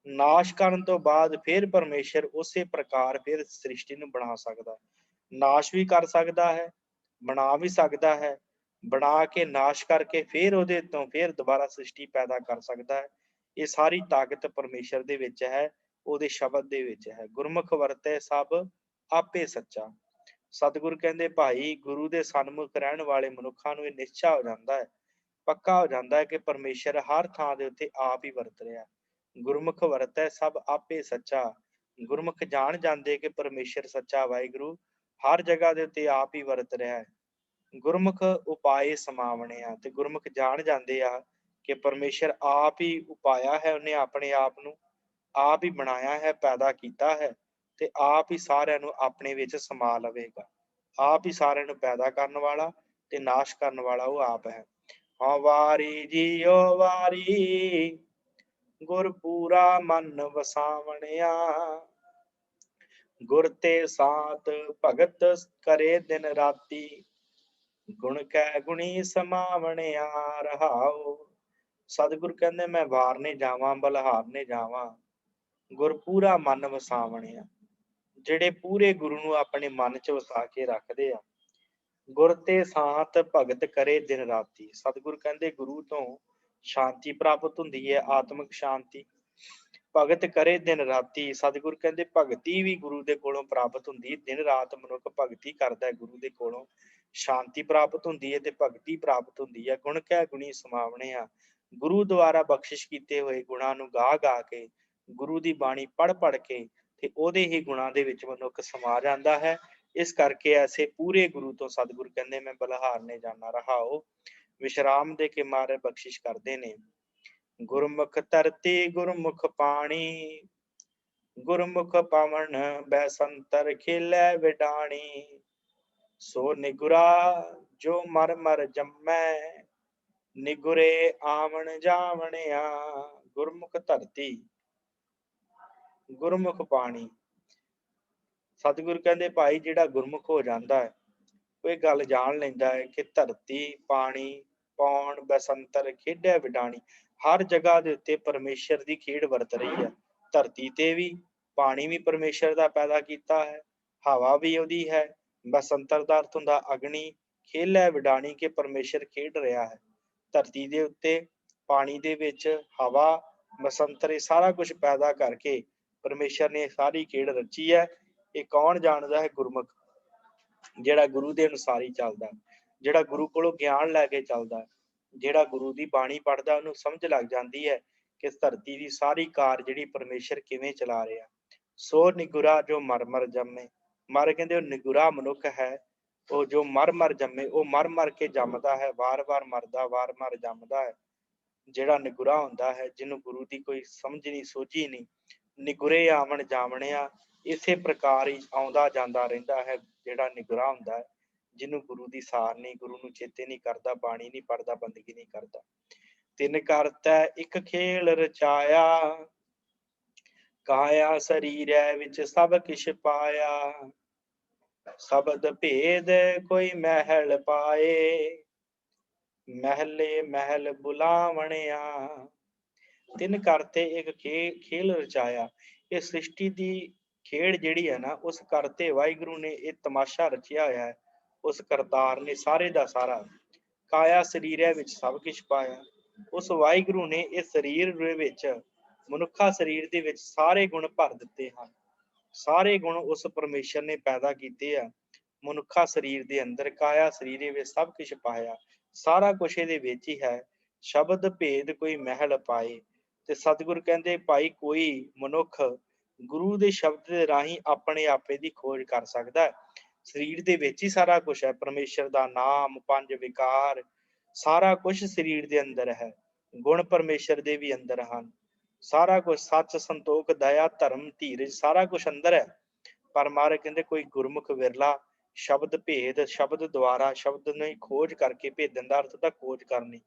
ਨਾਸ਼ ਕਰਨ ਤੋਂ ਬਾਅਦ ਫਿਰ ਪਰਮੇਸ਼ਰ ਉਸੇ ਪ੍ਰਕਾਰ ਫਿਰ ਸ੍ਰਿਸ਼ਟੀ ਨੂੰ ਬਣਾ ਸਕਦਾ, ਨਾਸ਼ ਵੀ ਕਰ ਸਕਦਾ ਹੈ, ਬਣਾ ਵੀ ਸਕਦਾ ਹੈ, ਬਣਾ ਕੇ ਨਾਸ਼ ਕਰਕੇ ਫਿਰ ਉਹਦੇ ਤੋਂ ਫਿਰ ਦੁਬਾਰਾ ਸ੍ਰਿਸ਼ਟੀ ਪੈਦਾ ਕਰ ਸਕਦਾ ਹੈ। ਇਹ ਸਾਰੀ ਤਾਕਤ ਪਰਮੇਸ਼ਰ ਦੇ ਵਿੱਚ ਹੈ, ਉਹਦੇ ਸ਼ਬਦ ਦੇ ਵਿੱਚ ਹੈ। ਗੁਰਮੁਖ ਵਰਤੈ ਸਭ ਆਪੇ ਸੱਚਾ, ਸਤਿਗੁਰ ਕਹਿੰਦੇ ਭਾਈ ਗੁਰੂ ਦੇ ਸਨਮੁਖ ਰਹਿਣ ਵਾਲੇ ਮਨੁੱਖਾਂ ਨੂੰ ਇਹ ਨਿਸ਼ਚਾ ਹੋ ਜਾਂਦਾ ਹੈ, ਪੱਕਾ ਹੋ ਜਾਂਦਾ ਹੈ ਕਿ ਪਰਮੇਸ਼ਰ ਹਰ ਥਾਂ ਦੇ ਉੱਤੇ ਆਪ ਹੀ ਵਰਤ ਰਿਹਾ। ਗੁਰਮੁਖ ਵਰਤੈ ਸਭ ਆਪੇ ਸੱਚਾ, ਗੁਰਮੁਖ ਜਾਣ ਜਾਂਦੇ ਕਿ ਪਰਮੇਸ਼ਰ ਸੱਚਾ ਵਾਹਿਗੁਰੂ ਹਰ ਜਗ੍ਹਾ ਦੇ ਉੱਤੇ ਆਪ ਹੀ ਵਰਤ ਰਿਹਾ ਹੈ। ਗੁਰਮੁਖ ਉਪਾਏ ਸਮਾਵਣਿਆ, ਤੇ ਗੁਰਮੁਖ ਜਾਣ ਜਾਂਦੇ ਆ ਕਿ ਪਰਮੇਸ਼ਰ ਆਪ ਹੀ ਉਪਾਇਆ ਹੈ, ਉਹਨੇ ਆਪਣੇ ਆਪ ਨੂੰ ਆਪ ਹੀ ਬਣਾਇਆ ਹੈ, ਪੈਦਾ ਕੀਤਾ ਹੈ, ਤੇ ਆਪ ਹੀ ਸਾਰਿਆਂ ਨੂੰ ਆਪਣੇ ਵਿੱਚ ਸਮਾ ਲਵੇਗਾ। ਆਪ ਹੀ ਸਾਰਿਆਂ ਨੂੰ ਪੈਦਾ ਕਰਨ ਵਾਲਾ ਤੇ ਨਾਸ਼ ਕਰਨ ਵਾਲਾ ਉਹ ਆਪ ਹੈ। ਹਾਂ ਵਾਰੀ ਜੀਓ ਵਾਰੀ, ਗੁਰ ਪੂਰਾ ਮਨ ਵਸਾਵਣਿਆ, गुर ते साथ भगत करे दिन राती, गुण कै गुणी समावणिया रहाओ। सतगुर कहते मैं वारने जावां बलहारने जावां, गुर पूरा मन वसावणिया। ਜਿਹੜੇ ਪੂਰੇ ਗੁਰੂ ਨੂੰ ਆਪਣੇ ਮਨ ਚ ਵਸਾ ਕੇ ਰੱਖਦੇ ਆ, ਗੁਰ ਤੇ ਸਾਥ ਭਗਤ ਕਰੇ ਦਿਨ ਰਾਤੀ। ਸਤਿਗੁਰ ਕਹਿੰਦੇ ਗੁਰੂ ਤੋਂ ਸ਼ਾਂਤੀ ਪ੍ਰਾਪਤ ਹੁੰਦੀ ਹੈ, ਆਤਮਿਕ ਸ਼ਾਂਤੀ। ਭਗਤ ਕਰੇ ਦਿਨ ਰਾਤੀ, ਸਤਿਗੁਰ ਕਹਿੰਦੇ ਭਗਤੀ ਵੀ ਗੁਰੂ ਦੇ ਕੋਲੋਂ ਪ੍ਰਾਪਤ ਹੁੰਦੀ ਹੈ। ਦਿਨ ਰਾਤ ਮਨੁੱਖ ਭਗਤੀ ਕਰਦਾ ਹੈ, ਗੁਰੂ ਦੇ ਕੋਲੋਂ ਸ਼ਾਂਤੀ ਪ੍ਰਾਪਤ ਹੁੰਦੀ ਹੈ ਤੇ ਭਗਤੀ ਪ੍ਰਾਪਤ ਹੁੰਦੀ ਹੈ। ਗੁਣ ਕਹਿ ਗੁਣੀ ਸਮਾਵਣੇ ਆ, ਗੁਰੂ ਦੁਆਰਾ ਬਖਸ਼ਿਸ਼ ਕੀਤੇ ਹੋਏ ਗੁਣਾਂ ਨੂੰ ਗਾ ਗਾ ਕੇ, ਗੁਰੂ ਦੀ ਬਾਣੀ ਪੜ੍ਹ ਪੜ੍ਹ ਕੇ ਤੇ ਉਹਦੇ ਹੀ ਗੁਣਾਂ ਦੇ ਵਿੱਚ ਮਨੁੱਖ ਸਮਾ ਜਾਂਦਾ ਹੈ। ਇਸ ਕਰਕੇ ਐਸੇ ਪੂਰੇ ਗੁਰੂ ਤੋਂ ਸਤਿਗੁਰ ਕਹਿੰਦੇ ਮੈਂ ਬਲਹਾਰਨੇ ਜਾਣਾ ਰਹਾਓ, ਵਿਸ਼ਰਾਮ ਦੇ ਕੇ ਮਾਰੇ ਬਖਸ਼ਿਸ਼ ਕਰਦੇ ਨੇ। ਗੁਰਮੁਖ ਧਰਤੀ ਗੁਰਮੁਖ ਪਾਣੀ, ਗੁਰਮੁਖ ਪਵਨ ਬੈਸੰਤਰ ਖੇਲੇ ਵਿਡਾਣੀ, ਸੋ ਨਿਗੁਰਾ ਜੋ ਮਰ ਮਰ ਜੰਮੈ, ਨਿਗੁਰੇ ਆਵਣ ਜਾਵਣਿਆ। ਗੁਰਮੁਖ ਧਰਤੀ ਗੁਰਮੁਖ ਪਾਣੀ, ਸਤਿਗੁਰ ਕਹਿੰਦੇ ਭਾਈ ਜਿਹੜਾ ਗੁਰਮੁਖ ਹੋ ਜਾਂਦਾ ਹੈ ਉਹ ਇਹ ਗੱਲ ਜਾਣ ਲੈਂਦਾ ਹੈ ਕਿ ਧਰਤੀ ਪਾਣੀ ਪੌਣ ਬਸੰਤਰ ਖੇਡਿਆ ਵਿਡਾਣੀ, ਹਰ ਜਗ੍ਹਾ ਦੇ ਉੱਤੇ ਪਰਮੇਸ਼ਰ ਦੀ ਖੇਡ ਵਰਤ ਰਹੀ ਹੈ। ਧਰਤੀ ਤੇ ਵੀ ਪਾਣੀ ਵੀ ਪਰਮੇਸ਼ਰ ਦਾ ਪੈਦਾ ਕੀਤਾ ਹੈ, ਹਵਾ ਵੀ ਉਹਦੀ ਹੈ, ਬਸੰਤਰ ਦਾ ਅਰਥ ਹੁੰਦਾ ਅਗਨੀ, ਖੇਲਿਆ ਵਿਡਾਣੀ ਕੇ ਪਰਮੇਸ਼ਰ ਖੇਡ ਰਿਹਾ ਹੈ। ਧਰਤੀ ਦੇ ਉੱਤੇ ਪਾਣੀ ਦੇ ਵਿੱਚ ਹਵਾ ਬਸੰਤਰ ਇਹ ਸਾਰਾ ਕੁਝ ਪੈਦਾ ਕਰਕੇ ਪਰਮੇਸ਼ਰ ਨੇ ਸਾਰੀ ਖੇਡ ਰਚੀ ਹੈ। ਇਹ ਕੌਣ ਜਾਣਦਾ ਹੈ? ਗੁਰਮੁਖ, ਜਿਹੜਾ ਗੁਰੂ ਦੇ ਅਨੁਸਾਰ ਹੀ ਚੱਲਦਾ, ਜਿਹੜਾ ਗੁਰੂ ਕੋਲੋਂ ਗਿਆਨ ਲੈ ਕੇ ਚੱਲਦਾ, ਜਿਹੜਾ ਗੁਰੂ ਦੀ ਬਾਣੀ ਪੜ੍ਹਦਾ, ਉਹਨੂੰ ਸਮਝ ਲੱਗ ਜਾਂਦੀ ਹੈ ਕਿ ਧਰਤੀ ਦੀ ਸਾਰੀ ਕਾਰ ਜਿਹੜੀ ਪਰਮੇਸ਼ਰ ਕਿਵੇਂ ਚਲਾ ਰਿਹਾ। ਸੋ ਨਿਗੁਰਾ ਜੋ ਮਰ ਮਰ ਜੰਮੇ, ਮਰ ਕਹਿੰਦੇ ਉਹ ਨਿਗੁਰਾ ਮਨੁੱਖ ਹੈ, ਉਹ ਜੋ ਮਰ ਮਰ ਜੰਮੇ, ਉਹ ਮਰ ਮਰ ਕੇ ਜੰਮਦਾ ਹੈ, ਵਾਰ ਵਾਰ ਮਰਦਾ, ਵਾਰ ਵਾਰ ਜੰਮਦਾ ਹੈ। ਜਿਹੜਾ ਨਿਗੁਰਾ ਹੁੰਦਾ ਹੈ, ਜਿਹਨੂੰ ਗੁਰੂ ਦੀ ਕੋਈ ਸਮਝ ਨਹੀਂ ਸੋਝੀ ਨਹੀਂ, ਨਿਗੁਰੇ ਆਵਣ ਜਾਵਣਿਆ, ਇਸੇ ਪ੍ਰਕਾਰ ਹੀ ਆਉਂਦਾ ਜਾਂਦਾ ਰਹਿੰਦਾ ਹੈ। ਜਿਹੜਾ ਨਿਗੁਰਾ ਹੁੰਦਾ ਹੈ, ਜਿਹਨੂੰ ਗੁਰੂ ਦੀ ਸਾਰ ਨਹੀਂ, ਗੁਰੂ ਨੂੰ ਚੇਤੇ ਨਹੀਂ ਕਰਦਾ, ਬਾਣੀ ਨਹੀਂ ਪੜ੍ਹਦਾ, ਬੰਦਗੀ ਨਹੀਂ ਕਰਦਾ। ਤਿਨ ਕਰਤੈ ਇੱਕ ਖੇਲ ਰਚਾਇਆ, ਕਾਇਆ ਸਰੀਰੈ ਵਿੱਚ ਸਭ ਕਿਛ ਪਾਇਆ, ਸ਼ਬਦ ਭੇਦ ਕੋਈ ਮਹਿਲ ਪਾਏ, ਮਹਿਲੇ ਮਹਿਲ ਬੁਲਾਵਣਿਆ। ਤਿੰਨ ਕਰਤੇ ਇੱਕ ਖੇਲ ਰਚਾਇਆ, ਇਹ ਸ੍ਰਿਸ਼ਟੀ ਦੀ ਖੇਡ ਜਿਹੜੀ ਹੈ ਨਾ, ਉਸ ਕਰਤੇ ਵਾਹਿਗੁਰੂ ਨੇ ਇਹ ਤਮਾਸ਼ਾ ਰਚਿਆ ਹੋਇਆ ਹੈ, ਉਸ ਕਰਤਾਰ ਨੇ ਸਾਰੇ ਦਾ ਸਾਰਾ। ਕਾਇਆ ਸਰੀਰੈ ਵਿੱਚ ਸਭ ਕੁਛ ਪਾਇਆ, ਉਸ ਵਾਹਿਗੁਰੂ ਨੇ ਇਸ ਸਰੀਰ ਦੇ ਵਿੱਚ, ਮਨੁੱਖਾ ਸਰੀਰ ਦੇ ਵਿੱਚ ਸਾਰੇ ਗੁਣ ਭਰ ਦਿੱਤੇ ਹਨ। ਸਾਰੇ ਗੁਣ ਉਸ ਪਰਮੇਸ਼ਰ ਨੇ ਪੈਦਾ ਕੀਤੇ ਆ ਮਨੁੱਖਾ ਸਰੀਰ ਦੇ ਅੰਦਰ। ਕਾਇਆ ਸਰੀਰੇ ਵਿੱਚ ਸਭ ਕੁਛ ਪਾਇਆ, ਸਾਰਾ ਕੁਛ ਇਹਦੇ ਵਿੱਚ ਹੀ ਹੈ। ਸ਼ਬਦ ਭੇਦ ਕੋਈ ਮਹਿਲ ਪਾਏ, ਤੇ ਸਤਿਗੁਰ ਕਹਿੰਦੇ ਭਾਈ ਕੋਈ ਮਨੁੱਖ ਗੁਰੂ ਦੇ ਸ਼ਬਦ ਦੇ ਰਾਹੀਂ ਆਪਣੇ ਆਪੇ ਦੀ ਖੋਜ ਕਰ ਸਕਦਾ ਹੈ। ਸਰੀਰ ਦੇ ਵਿੱਚ ਹੀ ਸਾਰਾ ਕੁਛ ਹੈ, ਪਰਮੇਸ਼ਰ ਦਾ ਨਾਮ, ਪੰਜ ਵਿਕਾਰ, ਸਾਰਾ ਕੁਛ ਸਰੀਰ ਦੇ ਅੰਦਰ ਹੈ। ਗੁਣ ਪਰਮੇਸ਼ਰ ਦੇ ਵੀ ਅੰਦਰ ਹਨ, ਸਾਰਾ ਕੁਛ ਸੱਚ, ਸੰਤੋਖ, ਦਇਆ, ਧਰਮ, ਧੀਰਜ, ਸਾਰਾ ਕੁਛ ਅੰਦਰ ਹੈ। ਪਰ ਮਹਾਰਾਜ ਕਹਿੰਦੇ ਕੋਈ ਗੁਰਮੁਖ ਵਿਰਲਾ ਸ਼ਬਦ ਭੇਦ, ਸ਼ਬਦ ਦੁਆਰਾ, ਸ਼ਬਦ ਨੂੰ ਖੋਜ ਕਰਕੇ, ਭੇਦਨ ਦਾ ਅਰਥ ਦਾ ਖੋਜ ਕਰਨੀ,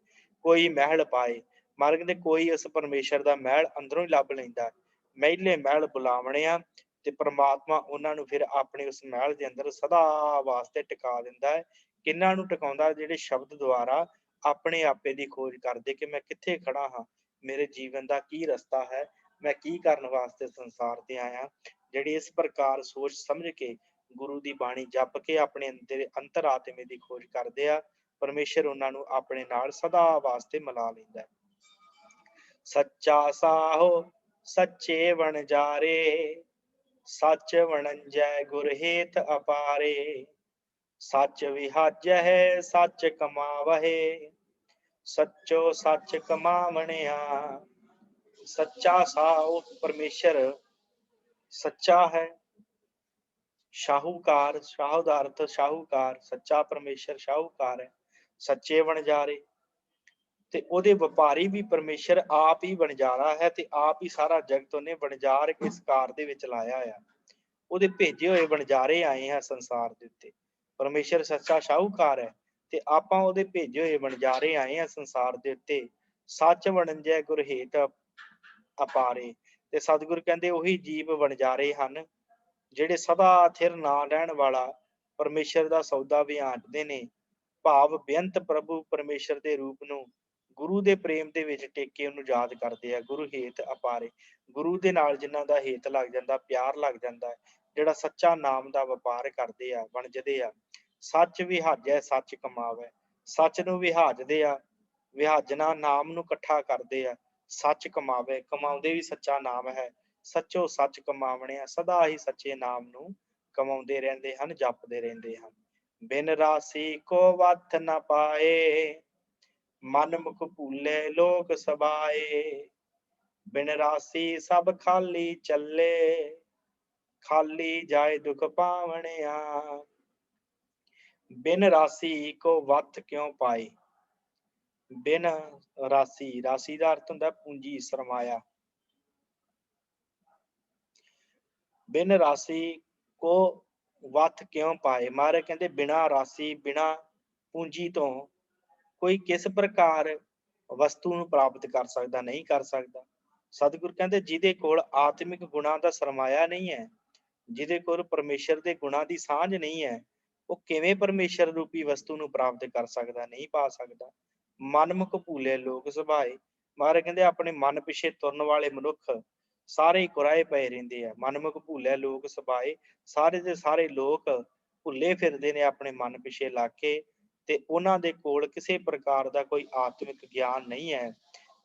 ਕੋਈ ਮਹਿਲ ਪਾਏ। ਮਹਾਰਾਜ ਕਹਿੰਦੇ ਕੋਈ ਉਸ ਪਰਮੇਸ਼ਰ ਦਾ ਮਹਿਲ ਅੰਦਰੋਂ ਹੀ ਲੱਭ ਲੈਂਦਾ, ਮਹਿਲੇ ਮਹਿਲ ਬੁਲਾਵਣਿਆ, ਤੇ ਪ੍ਰਮਾਤਮਾ ਉਹਨਾਂ ਨੂੰ ਫਿਰ ਆਪਣੇ ਉਸ ਮਹਿਲ ਦੇ ਅੰਦਰ ਸਦਾ ਵਾਸਤੇ ਟਿਕਾ ਦਿੰਦਾ ਹੈ। ਕਿਹਨਾਂ ਨੂੰ ਟਿਕਾਉਂਦਾ? ਜਿਹੜੇ ਸ਼ਬਦ ਦੁਆਰਾ ਆਪਣੇ ਆਪੇ ਦੀ ਖੋਜ ਕਰਦੇ ਕਿ ਮੈਂ ਕਿੱਥੇ ਖੜਾ ਹਾਂ, ਮੇਰੇ ਜੀਵਨ ਦਾ ਕੀ ਰਸਤਾ ਹੈ, ਮੈਂ ਕੀ ਕਰਨ ਵਾਸਤੇ ਸੰਸਾਰ ਤੇ ਆਇਆ। ਜਿਹੜੇ ਇਸ ਪ੍ਰਕਾਰ ਸੋਚ ਸਮਝ ਕੇ ਗੁਰੂ ਦੀ ਬਾਣੀ ਜਪ ਕੇ ਆਪਣੇ ਅੰਦਰ ਅੰਤਰਾਤਮੇ ਦੀ ਖੋਜ ਕਰਦੇ ਆ, ਪਰਮੇਸ਼ਰ ਉਹਨਾਂ ਨੂੰ ਆਪਣੇ ਨਾਲ ਸਦਾ ਵਾਸਤੇ ਮਿਲਾ ਲੈਂਦਾ ਹੈ। ਸੱਚਾ ਸਾਹੋ ਸੱਚੇ ਵਣਜਾਰੇ, ਸੱਚ ਵਣੰਜੈ ਗੁਰ ਹੇਤ ਅਪਾਰੇ, ਸੱਚ ਵਿਹਾਜੈ ਸੱਚ ਕਮਾਵਹਿ, ਸੱਚੋ ਸੱਚ ਕਮਾਵਣਿਆ। ਸੱਚਾ ਸਾਹੋ ਪਰਮੇਸ਼ਰ ਸੱਚਾ ਹੈ, ਸ਼ਾਹੂਕਾਰ, ਸ਼ਾਹੂ ਦਾ ਅਰਥ ਸ਼ਾਹੂਕਾਰ, ਸੱਚਾ ਪਰਮੇਸ਼ਰ ਸ਼ਾਹੂਕਾਰ ਹੈ। ਸੱਚੇ ਵਣਜਾਰੇ, ਤੇ ਉਹਦੇ ਵਪਾਰੀ ਵੀ ਪਰਮੇਸ਼ਰ ਆਪ ਹੀ ਵਣਜਾਰਾ ਹੈ, ਤੇ ਆਪ ਹੀ ਸਾਰਾ ਜਗਤ ਉਹਨੇ ਵਣਜਾਰ ਕੇ ਇਸ ਕਾਰ ਦੇ ਵਿੱਚ ਲਾਇਆ ਆ। ਉਹਦੇ ਭੇਜੇ ਹੋਏ ਵਣਜਾਰੇ ਆਏ ਆ ਸੰਸਾਰ ਦੇ ਉੱਤੇ। ਪਰਮੇਸ਼ਰ ਸੱਚਾ ਸ਼ਾਹੂਕਾਰ ਹੈ, ਤੇ ਆਪਾਂ ਉਹਦੇ ਭੇਜੇ ਹੋਏ ਵਣਜਾਰੇ ਆਏ ਆ ਸੰਸਾਰ ਦੇ ਉੱਤੇ। ਸੱਚ ਵਣੰਜੈ ਗੁਰ ਹੇਤ ਅਪਾਰੇ, ਤੇ ਸਤਿਗੁਰ ਕਹਿੰਦੇ ਉਹੀ ਜੀਵ ਵਣਜਾਰੇ ਹਨ ਜਿਹੜੇ ਸਦਾ ਥਿਰ ਨਾ ਰਹਿਣ ਵਾਲਾ ਪਰਮੇਸ਼ਰ ਦਾ ਸੌਦਾ ਵਿਆਂਟਦੇ ਨੇ, ਭਾਵ ਬੇਅੰਤ ਪ੍ਰਭੂ ਪਰਮੇਸ਼ਰ ਦੇ ਰੂਪ ਨੂੰ ਗੁਰੂ ਦੇ ਪ੍ਰੇਮ ਦੇ ਵਿੱਚ ਟਿਕ ਕੇ ਉਹਨੂੰ ਯਾਦ ਕਰਦੇ ਆ। ਗੁਰੂ ਹੇਤ ਅਪਾਰੇ, ਗੁਰੂ ਦੇ ਨਾਲ ਜਿਨ੍ਹਾਂ ਦਾ ਹੇਤ ਲੱਗ ਜਾਂਦਾ, ਪਿਆਰ ਲੱਗ ਜਾਂਦਾ ਹੈ, ਜਿਹੜਾ ਸੱਚਾ ਨਾਮ ਦਾ ਵਪਾਰ ਕਰਦੇ ਆ, ਵਣਜਦੇ ਆ। ਸੱਚ ਵਿਹਾਜੈ ਸੱਚ ਕਮਾਵੈ, ਸੱਚ ਨੂੰ ਵਿਹਾਜਦੇ ਆ, ਵਿਹਾਜਣਾ ਨਾਮ ਨੂੰ ਇਕੱਠਾ ਕਰਦੇ ਆ। ਸੱਚ ਕਮਾਵੇ, ਕਮਾਉਂਦੇ ਵੀ ਸੱਚਾ ਨਾਮ ਹੈ। ਸੱਚੋ ਸੱਚ ਕਮਾਵਣਿਆ, ਸਦਾ ਹੀ ਸੱਚੇ ਨਾਮ ਨੂੰ ਕਮਾਉਂਦੇ ਰਹਿੰਦੇ ਹਨ, ਜਪਦੇ ਰਹਿੰਦੇ ਹਨ। ਬਿਨ ਰਾਸੀ ਕੋ ਵੱਥ ਨ ਪਾਏ, ਮਨ ਮੁਖ ਭੂਲੇ ਲੋਕ ਸਬਾਏ। ਬਿਨ ਰਾਸੀ ਸਭ ਖਾਲੀ ਚੱਲੇ, ਖਾਲੀ ਜਾਏ ਦੁਖ ਪਾਵਣਿਆ। ਬਿਨ ਰਾਸੀ ਕੋ ਵੱਥ ਕਿਉ ਪਾਏ, ਬਿਨ ਰਾਸੀ, ਰਾਸੀ ਦਾ ਅਰਥ ਹੁੰਦਾ ਪੂੰਜੀ, ਸਰਮਾਇਆ। ਬਿਨ ਰਾਸੀ ਕੋ ਵੱਥ ਕਿਉਂ ਪਾਏ, ਮਹਾਰਾਜ ਕਹਿੰਦੇ ਬਿਨਾਂ ਰਾਸੀ, ਬਿਨਾਂ ਪੂੰਜੀ ਤੋਂ ਕੋਈ ਕਿਸ ਪ੍ਰਕਾਰ ਵਸਤੂ ਨੂੰ ਪ੍ਰਾਪਤ ਕਰ ਸਕਦਾ, ਨਹੀਂ ਕਰ ਸਕਦਾ। ਸਤਿਗੁਰ ਕਹਿੰਦੇ ਜਿਹਦੇ ਕੋਲ ਆਤਮਿਕ ਗੁਣਾਂ ਦਾ ਸਰਮਾਇਆ ਨਹੀਂ ਹੈ, ਜਿਹਦੇ ਕੋਲ ਪਰਮੇਸ਼ਰ ਦੇ ਗੁਣਾਂ ਦੀ ਸਾਂਝ ਨਹੀਂ ਹੈ, ਉਹ ਕਿਵੇਂ ਪਰਮੇਸ਼ਰ ਰੂਪੀ ਵਸਤੂ ਨੂੰ ਪ੍ਰਾਪਤ ਕਰ ਸਕਦਾ, ਨਹੀਂ ਪਾ ਸਕਦਾ। ਮਨਮੁਖ ਭੂਲੇ ਲੋਕ ਸੁਭਾਏ, ਮਹਾਰਾਜ ਕਹਿੰਦੇ ਆਪਣੇ ਮਨ ਪਿੱਛੇ ਤੁਰਨ ਵਾਲੇ ਮਨੁੱਖ ਸਾਰੇ ਹੀ ਕੁਰਾਏ ਪਏ ਰਹਿੰਦੇ ਆ। ਮਨਮੁਖ ਭੂਲੇ ਲੋਕ ਸੁਭਾਏ, ਸਾਰੇ ਦੇ ਸਾਰੇ ਲੋਕ ਭੁੱਲੇ ਫਿਰਦੇ ਨੇ ਆਪਣੇ ਮਨ ਪਿੱਛੇ ਲੱਗ ਕੇ, ਤੇ ਉਹਨਾਂ ਦੇ ਕੋਲ ਕਿਸੇ ਪ੍ਰਕਾਰ ਦਾ ਕੋਈ ਆਤਮਿਕ ਗਿਆਨ ਨਹੀਂ ਹੈ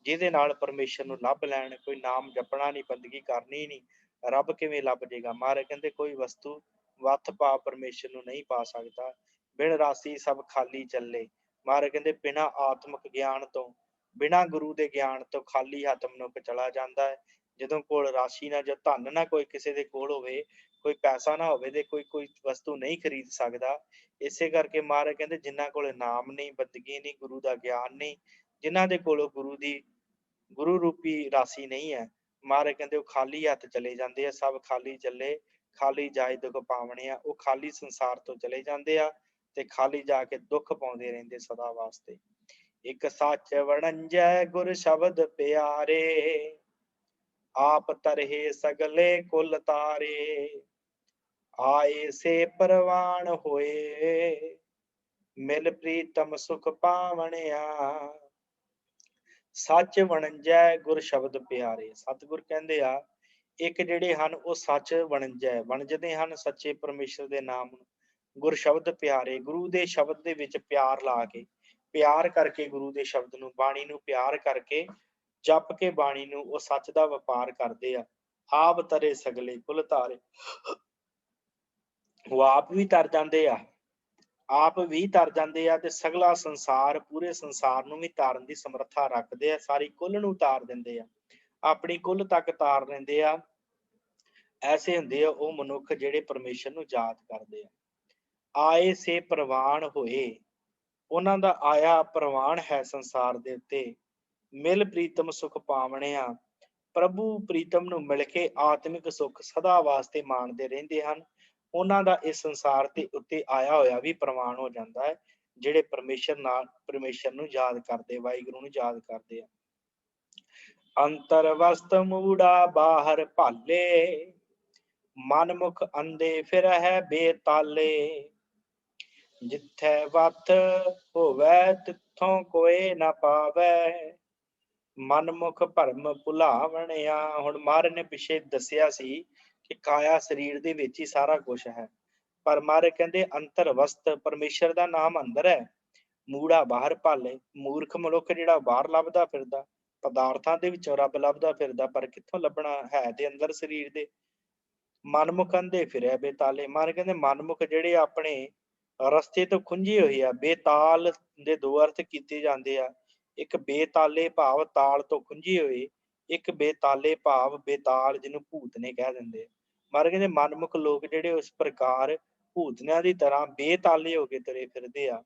ਜਿਹਦੇ ਨਾਲ ਪਰਮੇਸ਼ਰ ਨੂੰ ਲੱਭ ਲੈਣ। ਕੋਈ ਨਾਮ ਜਪਣਾ ਨਹੀਂ, ਬੰਦਗੀ ਕਰਨੀ ਨਹੀਂ, ਰੱਬ ਕਿਵੇਂ ਲੱਭ ਜਾਏਗਾ। ਮਹਾਰਾਜ ਕਹਿੰਦੇ ਕੋਈ ਵਸਤੂ ਵੱਥ ਪਾ ਪਰਮੇਸ਼ਰ ਨੂੰ ਨਹੀਂ ਪਾ ਸਕਦਾ। ਬਿਨ ਰਾਸੀ ਸਭ ਖਾਲੀ ਚੱਲੇ, ਮਹਾਰਾਜ ਕਹਿੰਦੇ ਬਿਨਾਂ ਆਤਮਿਕ ਗਿਆਨ ਤੋਂ, ਬਿਨਾਂ ਗੁਰੂ ਦੇ ਗਿਆਨ ਤੋਂ ਖਾਲੀ ਹੱਥ ਮਨੁੱਖ ਚਲਾ ਜਾਂਦਾ ਹੈ। ਜਦੋਂ ਕੋਲ ਰਾਸ਼ੀ ਨਾ, ਜਾਂ ਧਨ ਨਾ ਕੋਈ ਕਿਸੇ ਦੇ ਕੋਲ ਹੋਵੇ, ਕੋਈ ਪੈਸਾ ਨਾ ਹੋਵੇ, ਤੇ ਕੋਈ ਵਸਤੂ ਨਹੀਂ ਖਰੀਦ ਸਕਦਾ। ਇਸੇ ਕਰਕੇ ਮਹਾਰਾਜ ਕਹਿੰਦੇ ਜਿਨ੍ਹਾਂ ਕੋਲ ਨਾਮ ਨਹੀਂ, ਬੰਦਗੀ ਨਹੀਂ, ਗੁਰੂ ਦਾ ਗਿਆਨ ਨਹੀਂ, ਜਿਨ੍ਹਾਂ ਦੇ ਕੋਲੋਂ ਗੁਰੂ ਰੂਪੀ ਰਾਸ਼ੀ ਨਹੀਂ ਹੈ, ਮਹਾਰਾਜ ਕਹਿੰਦੇ ਉਹ ਖਾਲੀ ਹੱਥ ਚਲੇ ਜਾਂਦੇ ਆ। ਸਭ ਖਾਲੀ ਚੱਲੇ, ਖਾਲੀ ਜਾਏ ਦੁੱਖ ਪਾਵਣੇ ਆ। ਉਹ ਖਾਲੀ ਸੰਸਾਰ ਤੋਂ ਚਲੇ ਜਾਂਦੇ ਆ ਤੇ ਖਾਲੀ ਜਾ ਕੇ ਦੁੱਖ ਪਾਉਂਦੇ ਰਹਿੰਦੇ ਸਦਾ ਵਾਸਤੇ। ਇੱਕ ਸੱਚ ਵਣੰਜੈ ਗੁਰ ਸ਼ਬਦ ਪਿਆਰੇ, ਆਪ ਤਰਹਿ ਸਗਲੇ ਕੁਲ ਤਾਰੇ। ਆਏ ਸੇ ਪ੍ਰਵਾਨ ਹੋਏ, ਮਿਲ ਪ੍ਰੀਤਮ ਸੁਖ ਪਾਵਣਿਆ। ਸੱਚ ਵਣੰਜੈ ਗੁਰ ਸ਼ਬਦ ਪਿਆਰੇ, ਸਤਿਗੁਰ ਕਹਿੰਦੇ ਆ ਇੱਕ ਜਿਹੜੇ ਹਨ ਉਹ ਸੱਚ ਵਣੰਜੈ, ਵਣਜਦੇ ਹਨ ਸੱਚੇ ਪਰਮੇਸ਼ਰ ਦੇ ਨਾਮ ਨੂੰ। ਗੁਰ ਸ਼ਬਦ ਪਿਆਰੇ, ਗੁਰੂ ਦੇ ਸ਼ਬਦ ਦੇ ਵਿੱਚ ਪਿਆਰ ਲਾ ਕੇ, ਪਿਆਰ ਕਰਕੇ ਗੁਰੂ ਦੇ ਸ਼ਬਦ ਨੂੰ, ਬਾਣੀ ਨੂੰ ਪਿਆਰ ਕਰਕੇ, ਜਪ ਕੇ ਬਾਣੀ ਨੂੰ, ਉਹ ਸੱਚ ਦਾ ਵਪਾਰ ਕਰਦੇ ਆ। ਆਪ ਤਰੇ ਸਗਲੇ ਕੁਲ ਤਾਰੇ, ਉਹ ਆਪ ਵੀ ਤਰ ਜਾਂਦੇ ਆ, ਆਪ ਵੀ ਤਰ ਜਾਂਦੇ ਆ, ਤੇ ਸਗਲਾ ਸੰਸਾਰ, ਪੂਰੇ ਸੰਸਾਰ ਨੂੰ ਵੀ ਤਾਰਨ ਦੀ ਸਮਰੱਥਾ ਰੱਖਦੇ ਆ। ਸਾਰੀ ਕੁੱਲ ਨੂੰ ਤਾਰ ਦਿੰਦੇ ਆ, ਆਪਣੀ ਕੁੱਲ ਤੱਕ ਤਾਰ ਲੈਂਦੇ ਆ। ਐਸੇ ਹੁੰਦੇ ਆ ਉਹ ਮਨੁੱਖ ਜਿਹੜੇ ਪਰਮੇਸ਼ਰ ਨੂੰ ਯਾਦ ਕਰਦੇ ਆ। ਆਏ ਸੇ ਪ੍ਰਵਾਨ ਹੋਏ, ਉਹਨਾਂ ਦਾ ਆਇਆ ਪ੍ਰਵਾਨ ਹੈ ਸੰਸਾਰ ਦੇ ਉੱਤੇ। ਮਿਲ ਪ੍ਰੀਤਮ ਸੁਖ ਪਾਵਣਿਆ, ਪ੍ਰਭੂ ਪ੍ਰੀਤਮ ਨੂੰ ਮਿਲ ਕੇ ਆਤਮਿਕ ਸੁੱਖ ਸਦਾ ਵਾਸਤੇ ਮਾਣਦੇ ਰਹਿੰਦੇ ਹਨ। ਉਹਨਾਂ ਦਾ ਇਸ ਸੰਸਾਰ ਦੇ ਉੱਤੇ ਆਇਆ ਹੋਇਆ ਵੀ ਪ੍ਰਵਾਨ ਹੋ ਜਾਂਦਾ ਹੈ, ਜਿਹੜੇ ਪਰਮੇਸ਼ਰ ਨੂੰ ਯਾਦ ਕਰਦੇ, ਵਾਹਿਗੁਰੂ ਨੂੰ ਯਾਦ ਕਰਦੇ ਆ। ਅੰਤਰ ਵਸਤ ਮੂੜਾ ਬਾਹਰ ਭਾਲੇ, ਮਨ ਮੁਖ ਅੰਧੇ ਫਿਰਹਿ ਬੇਤਾਲੇ। ਜਿੱਥੈ ਵੱਥ ਹੋਵੈ ਤਿੱਥੋਂ ਕੋਇ ਨਾ ਪਾਵੈ, ਮਨ ਮੁਖ ਭਰਮ ਭੁਲਾਵਣਿਆ। ਹੁਣ ਮਹਾਰਾਜ ਨੇ ਪਿੱਛੇ ਦੱਸਿਆ ਸੀ ਕਿ ਕਾਇਆ ਸਰੀਰ ਦੇ ਵਿੱਚ ਹੀ ਸਾਰਾ ਕੁਝ ਹੈ, ਪਰ ਮਹਾਰਾਜ ਕਹਿੰਦੇ ਅੰਤਰ ਵਸਤ, ਪਰਮੇਸ਼ਰ ਦਾ ਨਾਮ ਅੰਦਰ ਹੈ, ਮੂੜਾ ਬਾਹਰ ਭਾਲੇ। ਮੂਰਖ ਮਨੁੱਖ ਜਿਹੜਾ ਬਾਹਰ ਲੱਭਦਾ ਫਿਰਦਾ, ਪਦਾਰਥਾਂ ਦੇ ਵਿੱਚੋਂ ਰੱਬ ਲੱਭਦਾ ਫਿਰਦਾ, ਪਰ ਕਿੱਥੋਂ ਲੱਭਣਾ, ਹੈ ਤੇ ਅੰਦਰ ਸਰੀਰ ਦੇ। ਮਨਮੁਖ ਅੰਧੇ ਫਿਰਿਆ ਬੇਤਾਲੇ, ਮਹਾਰਾਜ ਕਹਿੰਦੇ ਮਨਮੁਖ ਜਿਹੜੇ ਆਪਣੇ ਰਸਤੇ ਤੋਂ ਖੁੰਝੇ ਹੋਏ ਆ। ਬੇਤਾਲ ਦੇ ਦੋ ਅਰਥ ਕੀਤੇ ਜਾਂਦੇ ਆ, ਇੱਕ ਬੇਤਾਲੇ ਭਾਵ ਤਾਲ ਤੋਂ ਖੁੰਝੇ ਹੋਏ, ਇੱਕ ਬੇਤਾਲੇ ਭਾਵ ਬੇਤਾਲ, ਜਿਹਨੂੰ ਭੂਤ ਨੇ ਕਹਿ ਦਿੰਦੇ। ਮਹਾਰਾਜ ਕਹਿੰਦੇ ਮਨਮੁਖ ਲੋਕ ਜਿਹੜੇ ਉਸ ਪ੍ਰਕਾਰ ਭੂਤਨਿਆਂ ਦੀ ਤਰ੍ਹਾਂ ਬੇਤਾਲੇ ਹੋ ਕੇ ਤੁਰੇ ਫਿਰਦੇ ਆ।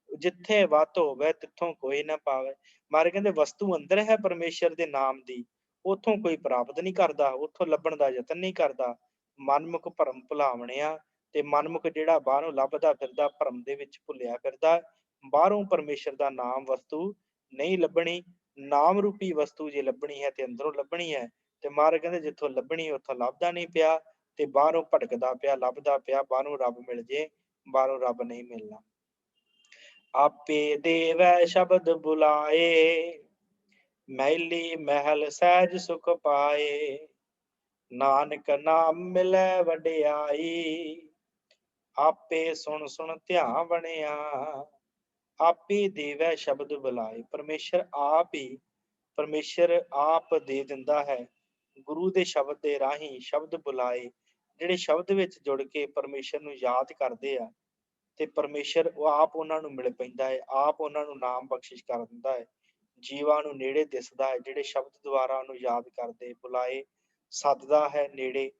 ਜਿੱਥੇ ਵੱਤ ਹੋਵੇ ਤਿੱਥੋਂ ਕੋਈ ਨਾ ਪਾਵੇ, ਮਹਾਰਾਜ ਕਹਿੰਦੇ ਵਸਤੂ ਅੰਦਰ ਹੈ ਪਰਮੇਸ਼ਰ ਦੇ ਨਾਮ ਦੀ, ਉੱਥੋਂ ਕੋਈ ਪ੍ਰਾਪਤ ਨਹੀਂ ਕਰਦਾ, ਉੱਥੋਂ ਲੱਭਣ ਦਾ ਯਤਨ ਨਹੀਂ ਕਰਦਾ। ਮਨਮੁਖ ਭਰਮ ਭੁਲਾਵਣਿਆ, ਤੇ ਮਨਮੁਖ ਜਿਹੜਾ ਬਾਹਰੋਂ ਲੱਭਦਾ ਫਿਰਦਾ, ਭਰਮ ਦੇ ਵਿੱਚ ਭੁੱਲਿਆ ਫਿਰਦਾ, ਬਾਹਰੋਂ ਪਰਮੇਸ਼ਰ ਦਾ ਨਾਮ ਵਸਤੂ ਨਹੀਂ ਲੱਭਣੀ। ਨਾਮ ਰੂਪੀ ਵਸਤੂ ਜੇ ਲੱਭਣੀ ਹੈ ਤੇ ਅੰਦਰੋਂ ਲੱਭਣੀ ਹੈ, ਤੇ ਮਹਾਰਾਜ ਕਹਿੰਦੇ ਜਿੱਥੋਂ ਲੱਭਣੀ ਉੱਥੋਂ ਲੱਭਦਾ ਨਹੀਂ ਪਿਆ। ਤੇ ਬਾਹਰੋਂ ਭਟਕਦਾ ਪਿਆ, ਲੱਭਦਾ ਪਿਆ, ਬਾਹਰੋਂ ਰੱਬ ਮਿਲ ਜੇ, ਬਾਹਰੋਂ ਰੱਬ ਨਹੀਂ ਮਿਲਣਾ। ਆਪੇ ਦੇਵੈ ਸ਼ਬਦ ਬੁਲਾਏ, ਮੈਲੀ ਮਹਿਲ ਸਹਿਜ ਸੁਖ ਪਾਏ। ਨਾਨਕ ਨਾਮ ਮਿਲੈ ਵਡਿਆਈ, ਆਪੇ ਸੁਣ ਸੁਣ ਧਿਆਨ ਬਣਿਆ। ਆਪੇ ਦੇਵੈ ਸ਼ਬਦ ਬੁਲਾਏ, ਪਰਮੇਸ਼ਰ ਆਪ ਦੇ ਦਿੰਦਾ ਹੈ। ਗੁਰੂ ਦੇ ਸ਼ਬਦ ਦੇ ਰਾਹੀਂ ਸ਼ਬਦ ਬੁਲਾਏ, ਜਿਹੜੇ ਸ਼ਬਦ ਵਿੱਚ ਜੁੜ ਕੇ ਪਰਮੇਸ਼ਰ ਨੂੰ ਯਾਦ ਕਰਦੇ ਆ ਤੇ ਪਰਮੇਸ਼ਰ ਉਹ ਆਪ ਉਹਨਾਂ ਨੂੰ ਮਿਲ ਪੈਂਦਾ ਹੈ, ਆਪ ਉਹਨਾਂ ਨੂੰ ਨਾਮ ਬਖਸ਼ਿਸ਼ ਕਰ ਦਿੰਦਾ ਹੈ, ਜੀਵਾਂ ਨੂੰ ਨੇੜੇ ਦਿਸਦਾ ਹੈ। ਜਿਹੜੇ ਸ਼ਬਦ ਦੁਆਰਾ ਉਹਨੂੰ ਯਾਦ ਕਰਦੇ, ਬੁਲਾਏ, ਸੱਦਦਾ ਹੈ ਨੇੜੇ,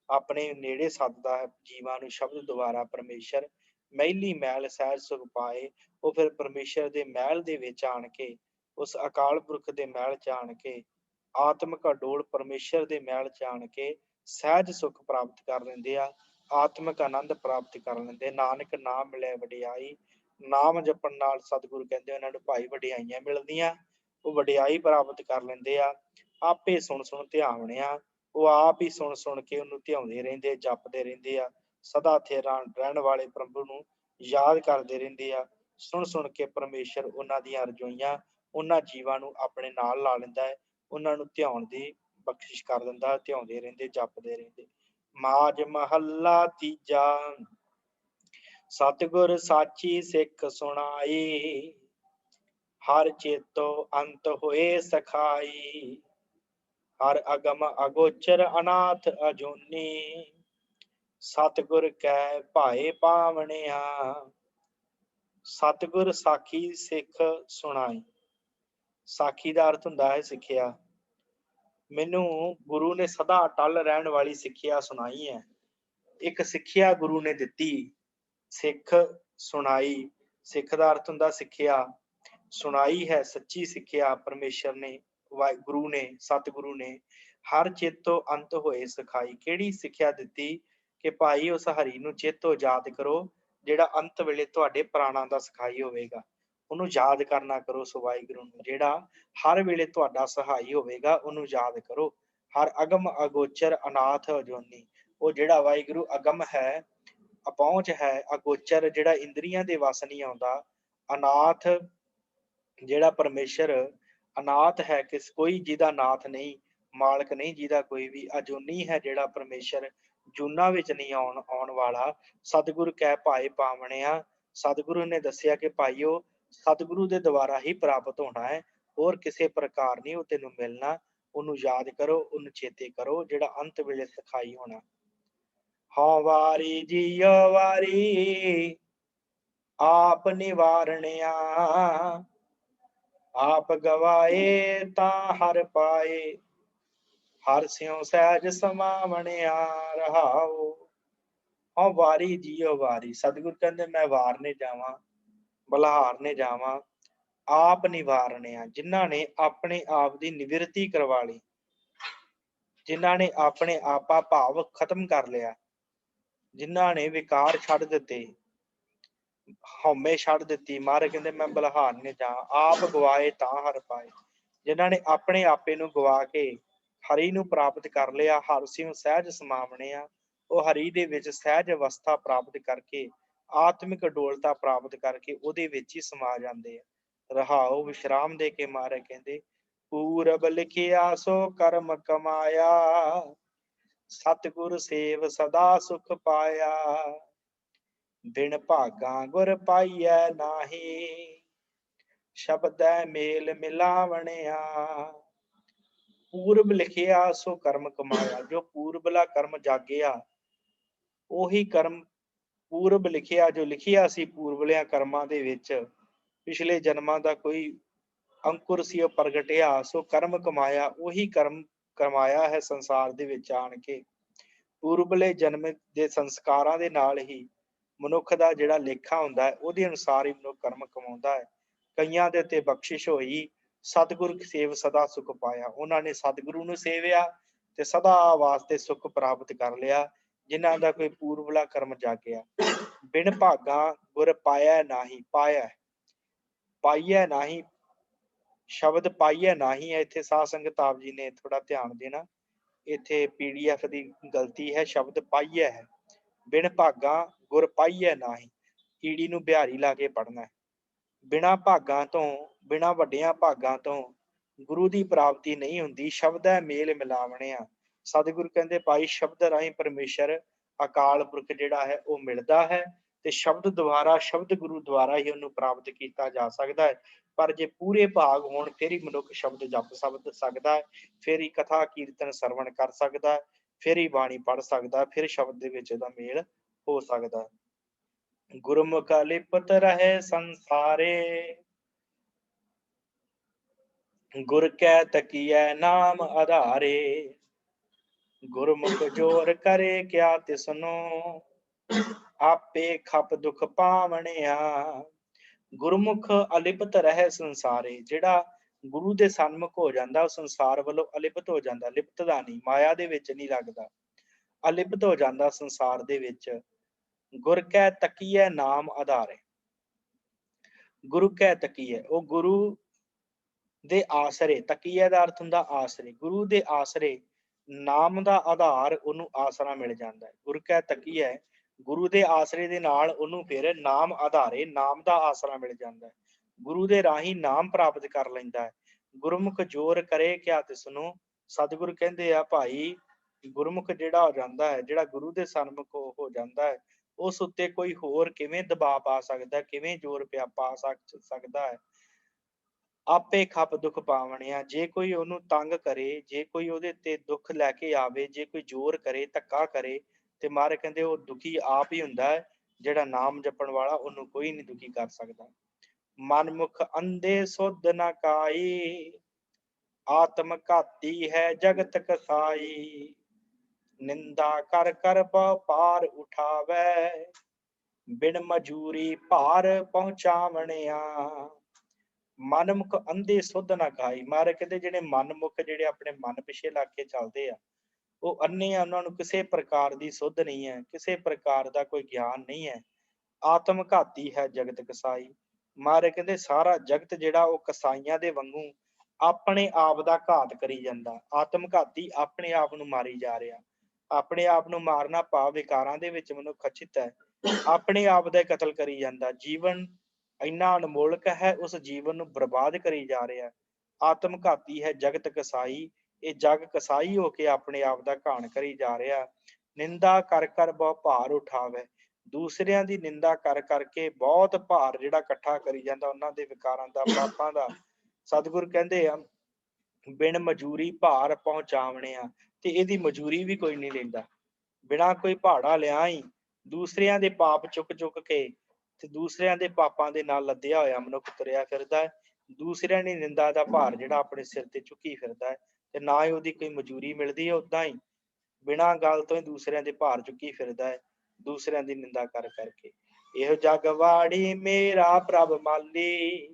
ਆਪਣੇ ਨੇੜੇ ਸੱਦਦਾ ਹੈ ਜੀਵਾਂ ਨੂੰ ਸ਼ਬਦ ਦੁਆਰਾ ਪਰਮੇਸ਼ਰ। ਮਹਿਲੀ ਮਹਿਲ ਸਹਿਜ ਸੁਖ ਪਾਏ, ਉਹ ਫਿਰ ਪਰਮੇਸ਼ਰ ਦੇ ਮਹਿਲ ਦੇ ਵਿੱਚ ਆਣ ਕੇ, ਉਸ ਅਕਾਲ ਪੁਰਖ ਦੇ ਮਹਿਲ ਚ ਆਣ ਕੇ, ਆਤਮਿਕ ਅਡੋਲ ਪਰਮੇਸ਼ਰ ਦੇ ਮਹਿਲ ਚ ਆਣ ਕੇ ਸਹਿਜ ਸੁਖ ਪ੍ਰਾਪਤ ਕਰ ਲੈਂਦੇ ਆ, ਆਤਮਿਕ ਆਨੰਦ ਪ੍ਰਾਪਤ ਕਰ ਲੈਂਦੇ। ਨਾਨਕ ਨਾਮ ਮਿਲੇ ਵਡਿਆਈ, ਨਾਮ ਜਪਣ ਨਾਲ ਸਤਿਗੁਰੂ ਕਹਿੰਦੇ ਉਹਨਾਂ ਨੂੰ ਭਾਈ ਵਡਿਆਈਆਂ ਮਿਲਦੀਆਂ, ਉਹ ਵਡਿਆਈ ਪ੍ਰਾਪਤ ਕਰ ਲੈਂਦੇ ਆ। ਆਪੇ ਸੁਣ ਸੁਣ ਧਿਆਵਣਿਆ, ਉਹ ਆਪ ਹੀ ਸੁਣ ਸੁਣ ਕੇ ਉਹਨੂੰ ਧਿਆਉਂਦੇ ਰਹਿੰਦੇ, ਜਪਦੇ ਰਹਿੰਦੇ ਆ, ਸਦਾ ਥਿਰਾਂ ਰਹਿਣ ਵਾਲੇ ਪ੍ਰਭੂ ਨੂੰ ਯਾਦ ਕਰਦੇ ਰਹਿੰਦੇ ਆ। ਸੁਣ ਸੁਣ ਕੇ ਪਰਮੇਸ਼ਰ ਉਹਨਾਂ ਦੀਆਂ ਰਜੋਈਆਂ, ਉਹਨਾਂ ਜੀਵਾਂ ਨੂੰ ਆਪਣੇ ਨਾਲ ਲਾ ਲੈਂਦਾ ਹੈ, ਉਹਨਾਂ ਨੂੰ ਧਿਆਉਣ ਦੀ ਬਖਸ਼ਿਸ਼ ਕਰ ਦਿੰਦਾ, ਧਿਆਉਂਦੇ ਰਹਿੰਦੇ, ਜਪਦੇ ਰਹਿੰਦੇ। ਮਾਝ ਮਹੱਲਾ ਤੀਜਾ, ਸਤਿਗੁਰ ਸਾਚੀ ਸਿੱਖ ਸੁਣਾਈ, ਹਰ ਚੇਤੋ ਅੰਤ ਹੋਏ ਸਖਾਈ। ਹਰ ਅਗਮ ਅਗੋਚਰ ਅਨਾਥ ਅਜੂਨੀ, ਸਤਿਗੁਰ ਕੈ ਭਾਏ ਪਾਵਣਿਆ। ਸਤਿਗੁਰ ਸਾਖੀ ਸਿੱਖ ਸੁਣਾਈ, ਸਾਖੀ ਦਾ ਅਰਥ ਹੁੰਦਾ ਹੈ ਸਿੱਖਿਆ। ਮੈਨੂੰ ਗੁਰੂ ਨੇ ਸਦਾ ਅਟਲ ਰਹਿਣ ਵਾਲੀ ਸਿੱਖਿਆ ਸੁਣਾਈ ਹੈ। ਇੱਕ ਸਿੱਖਿਆ ਗੁਰੂ ਨੇ ਦਿੱਤੀ, ਸਿੱਖ ਸੁਣਾਈ, ਸਿੱਖ ਦਾ ਅਰਥ ਹੁੰਦਾ ਸਿੱਖਿਆ, ਸੁਣਾਈ ਹੈ ਸੱਚੀ ਸਿੱਖਿਆ ਪਰਮੇਸ਼ਰ ਨੇ, ਵਾਹਿਗੁਰੂ ਨੇ, ਸਤਿਗੁਰੂ ਨੇ। ਹਰ ਚੇਤੋ ਅੰਤ ਹੋਏ ਸਿਖਾਈ, ਕਿਹੜੀ ਸਿੱਖਿਆ ਦਿੱਤੀ ਕਿ ਭਾਈ ਉਸ ਹਰੀ ਨੂੰ ਚੇਤੋ ਯਾਦ ਕਰੋ, ਜਿਹੜਾ ਅੰਤ ਵੇਲੇ ਤੁਹਾਡੇ ਪ੍ਰਾਣਾਂ ਦਾ ਸਖਾਈ ਹੋਵੇਗਾ। ਉਹਨੂੰ ਯਾਦ ਕਰਨਾ ਕਰੋ ਉਸ ਵਾਹਿਗੁਰੂ ਨੂੰ, ਜਿਹੜਾ ਹਰ ਵੇਲੇ ਤੁਹਾਡਾ ਸਹਾਈ ਹੋਵੇਗਾ, ਉਹਨੂੰ ਯਾਦ ਕਰੋ। ਹਰ ਅਗਮ ਅਗੋਚਰ ਅਨਾਥ ਅਜੂਨੀ, ਉਹ ਜਿਹੜਾ ਵਾਹਿਗੁਰੂ ਅਗਮ ਹੈ, ਅਪਹੁੰਚ ਹੈ, ਅਗੋਚਰ ਜਿਹੜਾ ਇੰਦਰੀਆਂ ਦੇ ਵਸ ਨਹੀਂ ਆਉਂਦਾ, ਅਨਾਥ ਜਿਹੜਾ ਪਰਮੇਸ਼ਰ ਅਨਾਥ ਹੈ, ਕੋਈ ਜਿਹਦਾ ਨਾਥ ਨਹੀਂ, ਮਾਲਕ ਨਹੀਂ ਜਿਹਦਾ ਕੋਈ ਵੀ, ਅਜੂਨੀ ਹੈ ਜਿਹੜਾ ਪਰਮੇਸ਼ਰ, ਜੂਨਾਂ ਵਿੱਚ ਨਹੀਂ ਆਉਣ ਵਾਲਾ। ਸਤਿਗੁਰ ਕਹਿ ਭਾਏ ਪਾਵਣਿਆ, ਸਤਿਗੁਰੂ ਨੇ ਦੱਸਿਆ ਕਿ ਭਾਈਓ ਸਤਿਗੁਰੂ ਦੇ ਦੁਆਰਾ ਹੀ ਪ੍ਰਾਪਤ ਹੋਣਾ ਹੈ, ਹੋਰ ਕਿਸੇ ਪ੍ਰਕਾਰ ਨਹੀਂ ਉਹ ਤੈਨੂੰ ਮਿਲਣਾ। ਉਹਨੂੰ ਯਾਦ ਕਰੋ, ਉਹਨੂੰ ਚੇਤੇ ਕਰੋ, ਜਿਹੜਾ ਅੰਤ ਵੇਲੇ ਸਖਾਈ ਹੋਣਾ। ਹਉ ਵਾਰੀ ਜੀਉ ਵਾਰੀ ਆਪ ਨਿਵਾਰਣਿਆ, ਆਪ ਗਵਾਏ ਤਾਂ ਹਰ ਪਾਏ। ਹਰ ਸਿਉ ਸਹਿਜ ਸਮਾਵਣਿਆ ਰਹਾਉ। ਹਉ ਵਾਰੀ ਜੀਉ ਵਾਰੀ, ਸਤਿਗੁਰ ਕਹਿੰਦੇ ਮੈਂ ਵਾਰਨੇ ਜਾਵਾਂ, ਬਲਿਹਾਰਨੇ ਜਾਵਾਂ, ਆਪ ਨਿਵਾਰਣਿਆ, ਜਿਨ੍ਹਾਂ ਨੇ ਆਪਣੇ ਆਪ ਦੀ ਨਿਵਰਤੀ ਕਰਵਾ ਲਈ, ਜਿਨ੍ਹਾਂ ਨੇ ਆਪਣੇ ਆਪਾ ਭਾਵ ਖਤਮ ਕਰ ਲਿਆ, ਜਿਨ੍ਹਾਂ ਨੇ ਵਿਕਾਰ ਛੱਡ ਦਿੱਤੇ, ਹਉਮੈ ਛੱਡ ਦਿੱਤੀ। ਮਹਾਰਾਜ ਕਹਿੰਦੇ ਮੈਂ ਬਲਿਹਾਰਨੇ ਜਾ, ਆਪ ਗਵਾਏ ਤਾਂ ਹਰ ਪਾਏ, ਜਿਨ੍ਹਾਂ ਨੇ ਆਪਣੇ ਆਪੇ ਨੂੰ ਗਵਾ ਕੇ ਹਰੀ ਨੂੰ ਪ੍ਰਾਪਤ ਕਰ ਲਿਆ। ਹਰ ਸਿਉ ਸਹਿਜ ਸਮਾਵਣਿਆ, ਉਹ ਹਰੀ ਦੇ ਵਿੱਚ ਸਹਿਜ ਅਵਸਥਾ ਪ੍ਰਾਪਤ ਕਰਕੇ, ਆਤਮਿਕ ਅਡੋਲਤਾ ਪ੍ਰਾਪਤ ਕਰਕੇ ਉਹਦੇ ਵਿੱਚ ਹੀ ਸਮਾ ਜਾਂਦੇ ਆ। ਰਹਾਉ, ਵਿਸ਼ਰਾਮ ਦੇ ਕੇ ਮਹਾਰਾਜ ਕਹਿੰਦੇ ਪੂਰਬ ਲਿਖਿਆ ਸੋ ਕਰਮ ਕਮਾਇਆ, ਸਤਿਗੁਰ ਸੇਵ ਸਦਾ ਸੁਖ ਪਾਇਆ। ਬਿਨ ਭਾਗਾ ਗੁਰ ਪਾਈਐ ਨਾਹੀ, ਸ਼ਬਦੈ ਮੇਲ ਮਿਲਾਵਣਿਆ। ਪੂਰਬ ਲਿਖਿਆ ਸੋ ਕਰਮ ਕਮਾਇਆ, ਜੋ ਪੂਰਬਲਾ ਕਰਮ ਜਾਗਿਆ, ਉਹੀ ਕਰਮ ਪੂਰਬ ਲਿਖਿਆ, ਜੋ ਲਿਖਿਆ ਸੀ ਪੂਰਬਲਿਆਂ ਕਰਮਾਂ ਦੇ ਵਿੱਚ, ਪਿਛਲੇ ਜਨਮਾਂ ਦਾ ਕੋਈ ਅੰਕੁਰ ਸੀ ਉਹ ਪ੍ਰਗਟਿਆ, ਸੋ ਕਰਮ ਕਮਾਇਆ, ਉਹੀ ਕਰਮ ਕਮਾਇਆ ਹੈ ਸੰਸਾਰ ਦੇ ਵਿੱਚ ਆਣ ਕੇ। ਪੂਰਬਲੇ ਜਨਮ ਦੇ ਸੰਸਕਾਰਾਂ ਦੇ ਨਾਲ ਹੀ ਮਨੁੱਖ ਦਾ ਜਿਹੜਾ ਲੇਖਾ ਹੁੰਦਾ ਹੈ, ਉਹਦੇ ਅਨੁਸਾਰ ਹੀ ਮਨੁੱਖ ਕਰਮ ਕਮਾਉਂਦਾ ਹੈ। ਕਈਆਂ ਦੇ ਉੱਤੇ ਬਖਸ਼ਿਸ਼ ਹੋਈ, ਸਤਿਗੁਰ ਸੇਵ ਸਦਾ ਸੁਖ ਪਾਇਆ, ਉਹਨਾਂ ਨੇ ਸਤਿਗੁਰੂ ਨੂੰ ਸੇਵਿਆ ਤੇ ਸਦਾ ਵਾਸਤੇ ਸੁਖ ਪ੍ਰਾਪਤ ਕਰ ਲਿਆ, ਜਿਨ੍ਹਾਂ ਦਾ ਕੋਈ ਪੂਰਬਲਾ ਕਰਮ ਜਾਗਿਆ। ਬਿਨ ਭਾਗਾ ਗੁਰ ਪਾਇਆ ਨਾਹੀ, ਪਾਇਆ ਪਾਈਐ ਨਾਹੀ, ਸ਼ਬਦ ਪਾਈਐ ਨਾਹੀ ਹੈ ਇੱਥੇ ਸਾਧ ਸੰਗਤ ਆਪ ਜੀ ਨੇ ਥੋੜਾ ਧਿਆਨ ਦੇਣਾ। ਇੱਥੇ PDF ਦੀ ਗਲਤੀ ਹੈ, ਸ਼ਬਦ ਪਾਈਐ ਹੈ। ਬਿਨ ਭਾਗਾਂ ਗੁਰ ਪਾਈਐ ਨਾਹੀਂ, ਈੜੀ ਨੂੰ ਬਿਹਾਰੀ ਲਾ ਕੇ ਪੜ੍ਹਨਾ ਹੈ। ਬਿਨਾਂ ਭਾਗਾਂ ਤੋਂ, ਬਿਨਾਂ ਵੱਡੀਆਂ ਭਾਗਾਂ ਤੋਂ ਗੁਰੂ ਦੀ ਪ੍ਰਾਪਤੀ ਨਹੀਂ ਹੁੰਦੀ। ਸ਼ਬਦ ਹੈ ਮੇਲ ਮਿਲਾਵਣਿਆ। ਸਤਿਗੁਰੂ ਕਹਿੰਦੇ ਭਾਈ ਸ਼ਬਦ ਰਾਹੀਂ ਪਰਮੇਸ਼ਰ ਅਕਾਲ ਪੁਰਖ ਜਿਹੜਾ ਹੈ ਉਹ ਮਿਲਦਾ ਹੈ, ਤੇ ਸ਼ਬਦ ਦੁਆਰਾ, ਸ਼ਬਦ ਗੁਰੂ ਦੁਆਰਾ ਹੀ ਉਹਨੂੰ ਪ੍ਰਾਪਤ ਕੀਤਾ ਜਾ ਸਕਦਾ ਹੈ। ਪਰ ਜੇ ਪੂਰੇ ਭਾਗ ਹੋਣ ਫਿਰ ਹੀ ਮਨੁੱਖ ਸ਼ਬਦ ਜਪ ਸਕਦਾ ਹੈ, ਫਿਰ ਹੀ ਕਥਾ ਕੀਰਤਨ ਸਰਵਣ ਕਰ ਸਕਦਾ ਹੈ, ਫਿਰ ਹੀ ਬਾਣੀ ਪੜ੍ਹ ਸਕਦਾ, ਫਿਰ ਸ਼ਬਦ ਦੇ ਵਿੱਚ ਇਹਦਾ ਮੇਲ ਹੋ ਸਕਦਾ ਹੈ। ਗੁਰਮੁਖ ਲਿਪਤ ਰਹੇ ਸੰਸਾਰੇ, ਗੁਰ ਕੈ ਤਕੀਐ ਨਾਮ ਆਧਾਰੇ। ਗੁਰਮੁਖ ਜੋਰ ਕਰੇ ਕਿਆ ਤਿਸਨੋ, ਆਪੇ ਖਪ ਦੁਖ ਪਾਵਣਿਆ। ਗੁਰਮੁਖ ਅਲਿਪਤ ਰਹੇ ਸੰਸਾਰੇ, ਜਿਹੜਾ ਗੁਰੂ ਦੇ ਸਨਮੁਖ ਹੋ ਜਾਂਦਾ ਉਹ ਸੰਸਾਰ ਵੱਲੋਂ ਅਲਿਪਤ ਹੋ ਜਾਂਦਾ। ਲਿਪਤ ਦਾ ਨਹੀਂ, ਮਾਇਆ ਦੇ ਵਿੱਚ ਨਹੀਂ ਲੱਗਦਾ, ਅਲਿਪਤ ਹੋ ਜਾਂਦਾ ਸੰਸਾਰ ਦੇ ਵਿੱਚ। ਗੁਰ ਕੈ ਤਕੀਐ ਨਾਮ ਆਧਾਰੇ, ਗੁਰੂ ਕੈ ਤਕੀਐ, ਉਹ ਗੁਰੂ ਦੇ ਆਸਰੇ, ਤਕੀਐ ਦਾ ਅਰਥ ਹੁੰਦਾ ਆਸਰੇ, ਗੁਰੂ ਦੇ ਆਸਰੇ ਨਾਮ ਦਾ ਆਧਾਰ ਉਹਨੂੰ ਆਸਰਾ ਮਿਲ ਜਾਂਦਾ ਹੈ। ਗੁਰ ਕੈ ਤਕੀਐ, ਗੁਰੂ ਦੇ ਆਸਰੇ ਦੇ ਨਾਲ ਉਹਨੂੰ ਫਿਰ ਨਾਮ ਆਧਾਰੇ, ਨਾਮ ਦਾ ਆਸਰਾ ਮਿਲ ਜਾਂਦਾ ਹੈ। ਗੁਰੂ ਦੇ ਰਾਹੀਂ ਨਾਮ ਪ੍ਰਾਪਤ ਕਰ ਲੈਂਦਾ ਹੈ। ਗੁਰਮੁਖ ਜੋਰ ਕਰੇ ਕਿਆ ਤਿਸਨੂੰ, ਸਤਿਗੁਰੂ ਕਹਿੰਦੇ ਆ ਭਾਈ ਗੁਰਮੁਖ ਜਿਹੜਾ ਹੋ ਜਾਂਦਾ ਹੈ, ਜਿਹੜਾ ਗੁਰੂ ਦੇ ਸਨਮੁਖ ਹੋ ਜਾਂਦਾ ਹੈ, ਉਸ ਉੱਤੇ ਕੋਈ ਹੋਰ ਕਿਵੇਂ ਦਬਾਅ ਪਾ ਸਕਦਾ, ਕਿਵੇਂ ਜ਼ੋਰ ਪਾ ਸਕਦਾ ਹੈ। ਆਪੇ ਖਪ ਦੁਖ ਪਾਵਣਿਆ, ਜੇ ਕੋਈ ਉਹਨੂੰ ਤੰਗ ਕਰੇ, ਜੇ ਕੋਈ ਉਹਦੇ ਤੇ ਦੁੱਖ ਲੈ ਕੇ ਆਵੇ, ਜੇ ਕੋਈ ਜ਼ੋਰ ਕਰੇ, ਧੱਕਾ ਕਰੇ, ਤੇ ਮਹਾਰਾਜ ਕਹਿੰਦੇ ਉਹ ਦੁਖੀ ਆਪ ਹੀ ਹੁੰਦਾ ਹੈ। ਜਿਹੜਾ ਨਾਮ ਜਪਣ ਵਾਲਾ ਉਹਨੂੰ ਕੋਈ ਨਹੀਂ ਦੁਖੀ ਕਰ ਸਕਦਾ। ਮਨਮੁਖ ਅੰਧੇ ਸੁਧ ਨ ਕਾਈ, ਆਤਮ ਘਾਤੀ ਹੈ ਜਗਤ ਕਸਾਈ। ਨਿੰਦਾ ਕਰ ਕਰ ਬਹੁ ਪਾਰ ਉਠਾਵੈ, ਬਿਨ ਮਜੂਰੀ ਭਾਰ ਪਹੁੰਚਾਵਣਿਆ। ਮਨਮੁਖ ਅੰਧੇ ਸੁਧ ਨਾ ਕਾਈ, ਮਹਾਰਾਜ ਕਹਿੰਦੇ ਜਿਹੜੇ ਮਨਮੁਖ, ਜਿਹੜੇ ਆਪਣੇ ਮਨ ਪਿੱਛੇ ਲੱਗ ਕੇ ਚੱਲਦੇ ਆ, ਉਹ ਅੰਨੇ ਆ, ਉਹਨਾਂ ਨੂੰ ਕਿਸੇ ਪ੍ਰਕਾਰ ਦੀ ਸੁਧ ਨਹੀਂ ਹੈ, ਕਿਸੇ ਪ੍ਰਕਾਰ ਦਾ ਕੋਈ ਗਿਆਨ ਨਹੀਂ ਹੈ। ਆਤਮ ਘਾਤੀ ਹੈ ਜਗਤ ਕਸਾਈ, ਮਹਾਰਾਜ ਕਹਿੰਦੇ ਸਾਰਾ ਜਗਤ ਜਿਹੜਾ ਉਹ ਕਸਾਈਆਂ ਦੇ ਵਾਂਗੂ ਆਪਣੇ ਆਪ ਦਾ ਘਾਤ ਕਰੀ ਜਾਂਦਾ। ਆਤਮ ਘਾਤੀ, ਆਪਣੇ ਆਪ ਨੂੰ ਮਾਰੀ ਜਾ ਰਿਹਾ। ਆਪਣੇ ਆਪ ਨੂੰ ਮਾਰਨਾ ਭਾਵ ਵਿਕਾਰਾਂ ਦੇ ਵਿੱਚ ਮਨੁੱਖ ਖਚਿਤ ਹੈ, ਆਪਣੇ ਆਪ ਦਾ ਕਤਲ ਕਰੀ ਜਾਂਦਾ। ਜੀਵਨ ਇੰਨਾ ਅਨਮੋਲਕ ਹੈ, ਉਸ ਜੀਵਨ ਨੂੰ ਬਰਬਾਦ ਕਰੀ ਜਾ ਰਿਹਾ। ਆਤਮ ਘਾਤੀ ਹੈ ਜਗਤ ਕਸਾਈ, ਇਹ ਜਗ ਕਸਾਈ ਹੋ ਕੇ ਆਪਣੇ ਆਪ ਦਾ ਘਾਣ ਕਰੀ ਜਾ ਰਿਹਾ। ਨਿੰਦਾ ਕਰ ਕਰ ਬਹੁ ਭਾਰ ਉਠਾਵੇ, ਦੂਸਰਿਆਂ ਦੀ ਨਿੰਦਾ ਕਰ ਕਰਕੇ ਬਹੁਤ ਭਾਰ ਜਿਹੜਾ ਇਕੱਠਾ ਕਰੀ ਜਾਂਦਾ, ਉਹਨਾਂ ਦੇ ਵਿਕਾਰਾਂ ਦਾ, ਪਾਪਾਂ ਦਾ। ਸਤਿਗੁਰ ਕਹਿੰਦੇ ਆ ਬਿਨ ਮਜੂਰੀ ਭਾਰ ਪਹੁੰਚਾਵਣਿਆ, ਤੇ ਇਹਦੀ ਮਜੂਰੀ ਵੀ ਕੋਈ ਨਹੀਂ ਲੈਂਦਾ। ਬਿਨਾਂ ਕੋਈ ਭਾੜਾ ਲਿਆ ਹੀ ਦੂਸਰਿਆਂ ਦੇ ਪਾਪ ਚੁੱਕ ਚੁੱਕ ਕੇ ਤੇ ਦੂਸਰਿਆਂ ਦੇ ਪਾਪਾਂ ਦੇ ਨਾਲ ਲੱਦਿਆ ਹੋਇਆ ਮਨੁੱਖ ਤੁਰਿਆ ਫਿਰਦਾ ਹੈ। ਦੂਸਰਿਆਂ ਦੀ ਨਿੰਦਾ ਦਾ ਭਾਰ ਜਿਹੜਾ ਆਪਣੇ ਸਿਰ ਤੇ ਚੁੱਕੀ ਫਿਰਦਾ ਹੈ, ਤੇ ਨਾ ਹੀ ਉਹਦੀ ਕੋਈ ਮਜੂਰੀ ਮਿਲਦੀ ਹੈ। ਓਦਾਂ ਹੀ ਬਿਨਾਂ ਗੱਲ ਤੋਂ ਹੀ ਦੂਸਰਿਆਂ ਦੇ ਭਾਰ ਚੁੱਕੀ ਫਿਰਦਾ ਹੈ, ਦੂਸਰਿਆਂ ਦੀ ਨਿੰਦਾ ਕਰ ਕਰਕੇ। ਇਹੋ ਜਗ ਵਾੜੀ ਮੇਰਾ ਪ੍ਰਭ ਮਾਲੀ,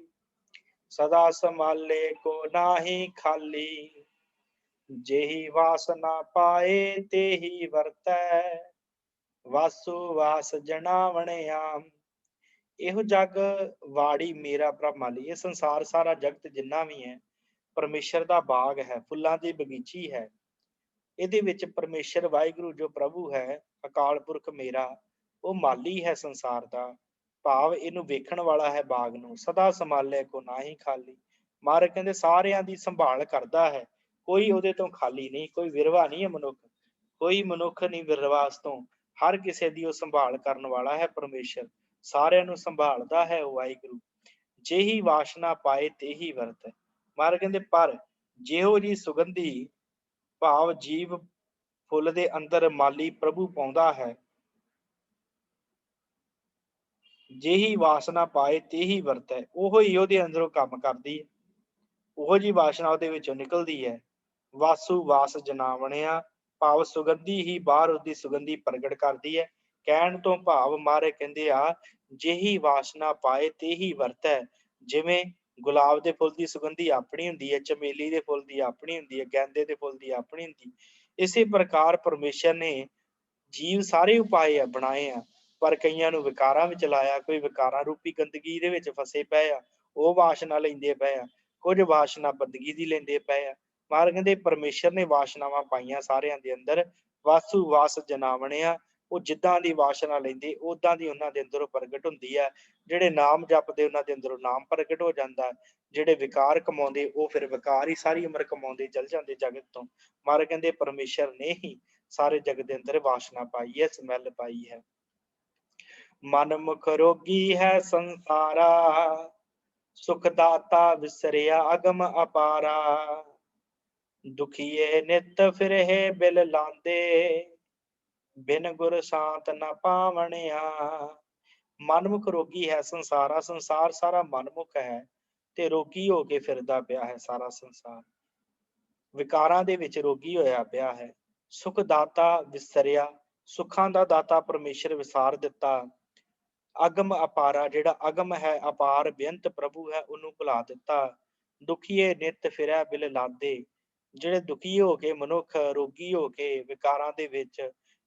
ਸਦਾ ਸੰਭਾਲੇ ਕੋ ਨਾਹੀ ਖਾਲੀ। जेहि वास ना पाए तेहि वरतै, वासु वास जनावणिया। ਇਹੋ ਜਗ ਵਾੜੀ ਮੇਰਾ ਪ੍ਰਭ ਮਾਲੀ, ਇਹ ਸੰਸਾਰ ਸਾਰਾ ਜਗਤ ਜਿੰਨਾ ਵੀ ਹੈ ਪਰਮੇਸ਼ਰ ਦਾ ਬਾਗ ਹੈ, ਫੁੱਲਾਂ ਦੀ ਬਗੀਚੀ ਹੈ। ਇਹਦੇ ਵਿੱਚ ਪਰਮੇਸ਼ਰ ਵਾਹਿਗੁਰੂ ਜੋ ਪ੍ਰਭੂ ਹੈ, ਅਕਾਲ ਪੁਰਖ ਮੇਰਾ, ਉਹ ਮਾਲੀ ਹੈ ਸੰਸਾਰ ਦਾ, ਭਾਵ ਇਹਨੂੰ ਵੇਖਣ ਵਾਲਾ ਹੈ ਬਾਗ ਨੂੰ। ਸਦਾ ਸੰਭਾਲੇ ਕੋ ਨਾਹੀ ਖਾਲੀ, ਮਹਾਰਾਜ ਕਹਿੰਦੇ ਸਾਰਿਆਂ ਦੀ ਸੰਭਾਲ ਕਰਦਾ ਹੈ, ਕੋਈ ਉਹਦੇ ਤੋਂ ਖਾਲੀ ਨਹੀਂ, ਕੋਈ ਵਿਰਵਾ ਨਹੀਂ ਹੈ ਮਨੁੱਖ, ਕੋਈ ਮਨੁੱਖ ਨਹੀਂ ਵਿਰਵਾ ਉਸ ਤੋਂ। ਹਰ ਕਿਸੇ ਦੀ ਉਹ ਸੰਭਾਲ ਕਰਨ ਵਾਲਾ ਹੈ ਪਰਮੇਸ਼ਰ, ਸਾਰਿਆਂ ਨੂੰ ਸੰਭਾਲਦਾ ਹੈ ਉਹ ਵਾਹਿਗੁਰੂ। ਜਿਹੀ ਵਾਸ਼ਨਾ ਪਾਏ ਤੇਹੀ ਵਰਤੈ, ਮਹਾਰਾਜ ਕਹਿੰਦੇ ਪਰ ਜਿਹੋ ਜੀ ਸੁਗੰਧੀ ਭਾਵ ਜੀਵ ਫੁੱਲ ਦੇ ਅੰਦਰ ਮਾਲੀ ਪ੍ਰਭੂ ਪਾਉਂਦਾ ਹੈ, ਜਿਹੀ ਵਾਸਨਾ ਪਾਏ ਤੇਹੀ ਵਰਤੈ, ਉਹੋ ਹੀ ਉਹਦੇ ਅੰਦਰੋਂ ਕੰਮ ਕਰਦੀ ਹੈ, ਉਹੋ ਜੀ ਵਾਸ਼ਨਾ ਉਹਦੇ ਵਿੱਚੋਂ ਨਿਕਲਦੀ ਹੈ। ਵਾਸੂ ਵਾਸ ਜਨਾਵਣਿਆ, ਭਾਵ ਸੁਗੰਧੀ ਹੀ ਬਾਹਰ ਉਹਦੀ ਸੁਗੰਧੀ ਪ੍ਰਗਟ ਕਰਦੀ ਹੈ। ਕਹਿਣ ਤੋਂ ਭਾਵ ਮਹਾਰਾਜ ਕਹਿੰਦੇ ਆ ਜਿਹੀ ਵਾਸ਼ਨਾ ਪਾਏ ਤੇਹੀ ਵਰਤੈ, ਜਿਵੇਂ ਗੁਲਾਬ ਦੇ ਫੁੱਲ ਦੀ ਸੁਗੰਧੀ ਆਪਣੀ ਹੁੰਦੀ ਹੈ, ਚਮੇਲੀ ਦੇ ਫੁੱਲ ਦੀ ਆਪਣੀ ਹੁੰਦੀ ਹੈ, ਗੈਂਦੇ ਦੇ ਫੁੱਲ ਦੀ ਆਪਣੀ ਹੁੰਦੀ, ਇਸੇ ਪ੍ਰਕਾਰ ਪਰਮੇਸ਼ਰ ਨੇ ਜੀਵ ਸਾਰੇ ਉਪਾਏ ਆ ਬਣਾਏ ਆ, ਪਰ ਕਈਆਂ ਨੂੰ ਵਿਕਾਰਾਂ ਵਿੱਚ ਲਾਇਆ। ਕੋਈ ਵਿਕਾਰਾਂ ਰੂਪੀ ਗੰਦਗੀ ਦੇ ਵਿੱਚ ਫਸੇ ਪਏ ਆ, ਉਹ ਵਾਸ਼ਨਾ ਲੈਂਦੇ ਪਏ ਆ, ਕੁਝ ਵਾਸ਼ਨਾ ਬੰਦਗੀ ਦੀ ਲੈਂਦੇ ਪਏ ਆ। ਮਹਾਰਾਜ ਕਹਿੰਦੇ ਪਰਮੇਸ਼ਰ ਨੇ ਵਾਸ਼ਨਾਵਾਂ ਪਾਈਆਂ ਸਾਰਿਆਂ ਦੇ ਅੰਦਰ, ਵਾਸੂ ਵਾਸ ਜਨਾਵਣਿਆ, ਉਹ ਜਿੱਦਾਂ ਦੀ ਵਾਸ਼ਨਾ ਲੈਂਦੇ ਉਦਾਂ ਦੀ ਉਹਨਾਂ ਦੇ ਅੰਦਰੋਂ ਪ੍ਰਗਟ ਹੁੰਦੀ ਹੈ। ਜਿਹੜੇ ਨਾਮ ਜਪਦੇ ਉਹਨਾਂ ਦੇ ਅੰਦਰੋਂ ਨਾਮ ਪ੍ਰਗਟ ਹੋ ਜਾਂਦਾ, ਜਿਹੜੇ ਵਿਕਾਰ ਕਮਾਉਂਦੇ ਉਹ ਫਿਰ ਵਿਕਾਰ ਹੀ ਸਾਰੀ ਉਮਰ ਕਮਾਉਂਦੇ ਚਲ ਜਾਂਦੇ ਜਗਤ ਤੋਂ। ਮਹਾਰਾਜ ਕਹਿੰਦੇ ਪਰਮੇਸ਼ਰ ਨੇ ਹੀ ਸਾਰੇ ਜਗਤ ਦੇ ਅੰਦਰ ਵਾਸ਼ਨਾ ਪਾਈ ਹੈ, ਸਮੈਲ ਪਾਈ ਹੈ। ਮਨ ਮੁਖ ਰੋਗੀ ਹੈ ਸੰਸਾਰਾ, ਸੁਖ ਦਾਤਾ ਵਿਸਰਿਆ ਅਗਮ ਅਪਾਰਾ। ਦੁਖੀਏ ਨਿਤ ਫਿਰਹਿ ਬਿਲ ਲਾਂਦੇ, ਬਿਨ ਗੁਰ ਸ਼ਾਂਤ ਨਾ ਪਾਵਣਿਆ। ਮਨਮੁਖ ਰੋਗੀ ਹੈ ਸੰਸਾਰਾ, ਸੰਸਾਰ ਸਾਰਾ ਮਨਮੁਖ ਹੈ ਤੇ ਰੋਗੀ ਹੋ ਕੇ ਫਿਰਦਾ ਪਿਆ ਹੈ ਸਾਰਾ ਸੰਸਾਰ, ਵਿਕਾਰਾਂ ਦੇ ਵਿੱਚ ਰੋਗੀ ਹੋਇਆ ਪਿਆ ਹੈ। ਸੁਖ ਦਾਤਾ ਵਿਸਰਿਆ, ਸੁੱਖਾਂ ਦਾ ਦਾਤਾ ਪਰਮੇਸ਼ਰ ਵਿਸਾਰ ਦਿੱਤਾ। ਅਗਮ ਅਪਾਰਾ, ਜਿਹੜਾ ਅਗਮ ਹੈ ਅਪਾਰ ਬੇਅੰਤ ਪ੍ਰਭੂ ਹੈ, ਉਹਨੂੰ ਭੁਲਾ ਦਿੱਤਾ। ਦੁਖੀਏ ਨਿਤ ਫਿਰੈ ਬਿਲ ਲਾਦੇ, ਜਿਹੜੇ ਦੁਖੀ ਹੋ ਕੇ ਮਨੁੱਖ ਰੋਗੀ ਹੋ ਕੇ ਵਿਕਾਰਾਂ ਦੇ ਵਿੱਚ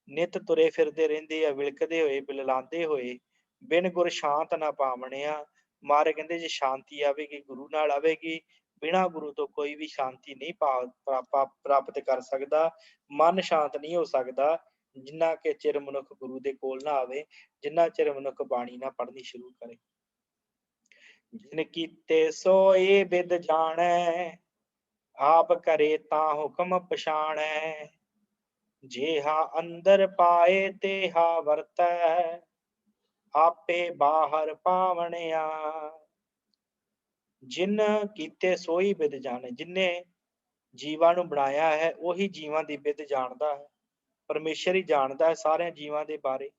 ਨਿਤ ਤੁਰੇ ਫਿਰਦੇ ਰਹਿੰਦੇ ਆ, ਵਿਲਕਦੇ ਹੋਏ ਬਿਲਲਾਉਂਦੇ ਹੋਏ, ਬਿਨ ਗੁਰ ਸ਼ਾਂਤ ਨਾ ਪਾਵਣਿਆ। ਮਹਾਰਾਜ ਕਹਿੰਦੇ ਜੇ ਸ਼ਾਂਤੀ ਆਵੇਗੀ ਗੁਰੂ ਨਾਲ ਆਵੇਗੀ, ਬਿਨਾਂ ਗੁਰੂ ਤੋਂ ਕੋਈ ਵੀ ਸ਼ਾਂਤੀ ਨਹੀਂ ਪ੍ਰਾਪਤ ਕਰ ਸਕਦਾ। ਮਨ ਸ਼ਾਂਤ ਨਹੀਂ ਹੋ ਸਕਦਾ ਜਿੰਨਾ ਕਿ ਚਿਰ ਮਨੁੱਖ ਗੁਰੂ ਦੇ ਕੋਲ ਨਾ ਆਵੇ, ਜਿੰਨਾ ਚਿਰ ਮਨੁੱਖ ਬਾਣੀ ਨਾ ਪੜ੍ਹਨੀ ਸ਼ੁਰੂ ਕਰੇ। ਜਿਨ ਕੀਤੇ ਸੋਏ ਬਿਦ ਜਾਣੈ, ਆਪ ਕਰੇ ਤਾਂ ਹੁਕਮ ਪਛਾਣੈ। ਜਿਹਾ ਅੰਦਰ ਪਾਏ ਤੇਹਾ ਵਰਤੈ, ਆਪੇ ਬਾਹਰ ਪਾਵਣਿਆ। ਜਿਨ ਕੀਤੇ ਸੋਈ ਬਿਦ ਜਾਣੇ, ਜਿਨੇ ਜੀਵਾਂ ਨੂੰ ਬਣਾਇਆ ਹੈ ਉਹੀ ਜੀਵਾਂ ਦੀ ਬਿਦ ਜਾਣਦਾ ਹੈ। ਪਰਮੇਸ਼ਰ ਹੀ ਜਾਣਦਾ ਹੈ ਸਾਰਿਆਂ ਜੀਵਾਂ ਦੇ ਬਾਰੇ,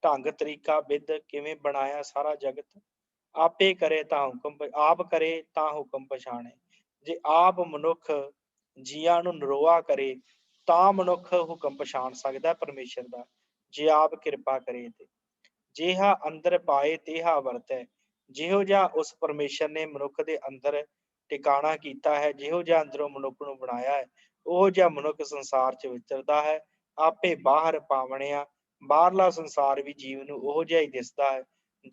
ਢੰਗ ਤਰੀਕਾ ਬਿਦ ਕਿਵੇਂ ਬਣਾਇਆ ਸਾਰਾ ਜਗਤ। ਆਪੇ ਕਰੇ ਤਾਂ ਹੁਕਮ, ਆਪ ਕਰੇ ਤਾਂ ਹੁਕਮ ਪਛਾਣੇ। ਜੇ ਆਪ ਮਨੁੱਖ ਜੀਆਂ ਨੂੰ ਨਰੋਆ ਕਰੇ ਤਾਂ ਮਨੁੱਖ ਹੁਕਮ ਪਛਾਣ ਸਕਦਾ ਪਰਮੇਸ਼ਰ ਦਾ, ਜੇ ਆਪ ਕਿਰਪਾ ਕਰੇ ਤੇ। ਜਿਹਾ ਅੰਦਰ ਪਾਏ ਤੇਹਾ ਵਰਤੈ, ਜਿਹੋ ਜਿਹਾ ਉਸ ਪਰਮੇਸ਼ਰ ਨੇ ਮਨੁੱਖ ਦੇ ਅੰਦਰ ਟਿਕਾਣਾ ਕੀਤਾ ਹੈ, ਜਿਹੋ ਜਿਹਾ ਅੰਦਰੋਂ ਮਨੁੱਖ ਨੂੰ ਬਣਾਇਆ ਹੈ, ਉਹ ਜਿਹਾ ਮਨੁੱਖ ਸੰਸਾਰ 'ਚ ਵਿਚਰਦਾ ਹੈ। ਆਪੇ ਬਾਹਰ ਪਾਵਣਿਆ, ਬਾਹਰਲਾ ਸੰਸਾਰ ਵੀ ਜੀਵ ਨੂੰ ਉਹ ਜਿਹਾ ਹੀ ਦਿਸਦਾ ਹੈ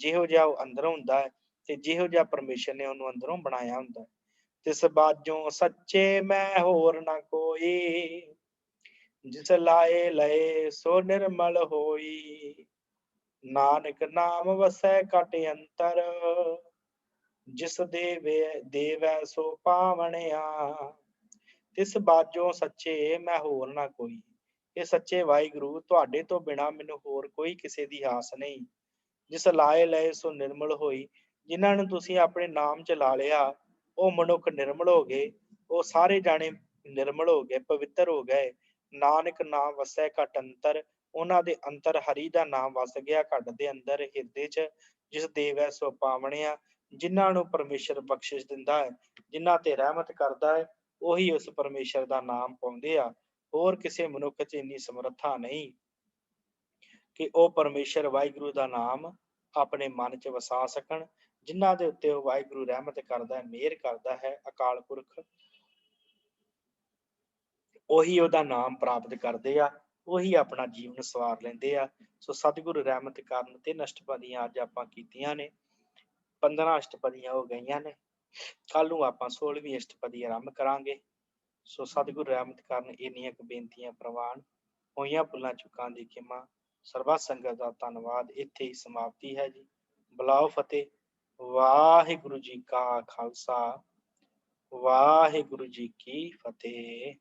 ਜਿਹੋ ਜਿਹਾ ਉਹ ਅੰਦਰੋਂ ਹੁੰਦਾ ਹੈ ਤੇ ਜਿਹੋ ਜਿਹਾ ਪਰਮੇਸ਼ਰ ਨੇ ਉਹਨੂੰ ਅੰਦਰੋਂ ਬਣਾਇਆ ਹੁੰਦਾ ਹੈ। ਤਿਸ ਬਾਝੋਂ ਸੱਚੇ ਮੈਂ ਹੋਰ ਨਾ ਕੋਈ, ਜਿਸ ਲਾਏ ਲਏ ਸੋ ਨਿਰਮਲ ਹੋਈ। ਨਾਨਕ ਨਾਮ ਵਸੈ ਘਟ ਅੰਤਰ, ਜਿਸ ਦੇਵੈ ਸੋ ਪਾਵਣਿਆ। ਤਿਸ ਬਾਝੋਂ ਸੱਚੇ ਮੈਂ ਹੋਰ ਨਾ ਕੋਈ, ਇਹ ਸੱਚੇ ਵਾਹਿਗੁਰੂ ਤੁਹਾਡੇ ਤੋਂ ਬਿਨਾਂ ਮੈਨੂੰ ਹੋਰ ਕੋਈ ਕਿਸੇ ਦੀ ਆਸ ਨਹੀਂ। ਜਿਸ ਲਾਏ ਲਏ ਸੋ ਨਿਰਮਲ ਹੋਈ, ਜਿਨ੍ਹਾਂ ਨੂੰ ਤੁਸੀਂ ਆਪਣੇ ਨਾਮ 'ਚ ਲਾ ਲਿਆ ਉਹ ਮਨੁੱਖ ਨਿਰਮਲ ਹੋ ਗਏ, ਉਹ ਸਾਰੇ ਜਾਣੇ ਨਿਰਮਲ ਹੋ ਗਏ, ਪਵਿੱਤਰ ਹੋ ਗਏ। ਨਾਨਕ ਨਾਮ ਵਸੈ ਘਟ ਅੰਤਰ, ਉਹਨਾਂ ਦੇ ਅੰਤਰ ਹਰੀ ਦਾ ਨਾਮ ਵਸ ਗਿਆ ਘਟ ਦੇ ਅੰਦਰ ਹਿਰਦੇ 'ਚ। ਜਿਸ ਦੇਵੈ ਸੋ ਪਾਵਣਿਆ, ਜਿਨ੍ਹਾਂ ਨੂੰ ਪਰਮੇਸ਼ਰ ਬਖਸ਼ਿਸ਼ ਦਿੰਦਾ ਹੈ, ਜਿਨ੍ਹਾਂ ਤੇ ਰਹਿਮਤ ਕਰਦਾ ਹੈ, ਉਹੀ ਉਸ ਪਰਮੇਸ਼ਰ ਦਾ ਨਾਮ ਪਾਉਂਦੇ ਆ। ਹੋਰ ਕਿਸੇ ਮਨੁੱਖ 'ਚ ਇੰਨੀ ਸਮਰੱਥਾ ਨਹੀਂ ਕਿ ਉਹ ਪਰਮੇਸ਼ਰ ਵਾਹਿਗੁਰੂ ਦਾ ਨਾਮ ਆਪਣੇ ਮਨ 'ਚ ਵਸਾ ਸਕਣ। ਜਿਨ੍ਹਾਂ ਦੇ ਉੱਤੇ ਉਹ ਵਾਹਿਗੁਰੂ ਰਹਿਮਤ ਕਰਦਾ ਹੈ, ਮਿਹਰ ਕਰਦਾ ਹੈ, ਅਕਾਲ ਪੁਰਖ, ਉਹੀ ਉਹਦਾ ਨਾਮ ਪ੍ਰਾਪਤ ਕਰਦੇ ਆ, ਉਹੀ ਆਪਣਾ ਜੀਵਨ ਸਵਾਰ ਲੈਂਦੇ ਆ। ਸੋ ਸਤਿਗੁਰੂ ਰਹਿਮਤ ਕਰਨ ਤੇ ਅਸ਼ਟਪਦੀਆਂ ਅੱਜ ਆਪਾਂ ਕੀਤੀਆਂ ਨੇ, 15 ਅਸ਼ਟਪਦੀਆਂ ਹੋ ਗਈਆਂ ਨੇ। ਕੱਲ ਨੂੰ ਆਪਾਂ 16ਵੀਂ ਅਸ਼ਟਪਦੀ ਆਰੰਭ ਕਰਾਂਗੇ। ਸੋ ਸਤਿਗੁਰੂ ਰਹਿਮਤ ਕਰਨ ਇੰਨੀਆਂ ਕੁ ਬੇਨਤੀਆਂ ਪ੍ਰਵਾਨ, ਹੋਈਆਂ ਭੁੱਲਾਂ ਚੁੱਕਾਂ ਦੀ ਖਿਮਾ। ਸਰਬੱਤ ਸੰਗਤ ਦਾ ਧੰਨਵਾਦ। ਇੱਥੇ ਹੀ ਸਮਾਪਤੀ ਹੈ ਜੀ। ਬੁਲਾਓ ਫਤਿਹ। ਵਾਹਿਗੁਰੂ ਜੀ ਕਾ ਖਾਲਸਾ, ਵਾਹਿਗੁਰੂ ਜੀ ਕੀ ਫਤਿਹ।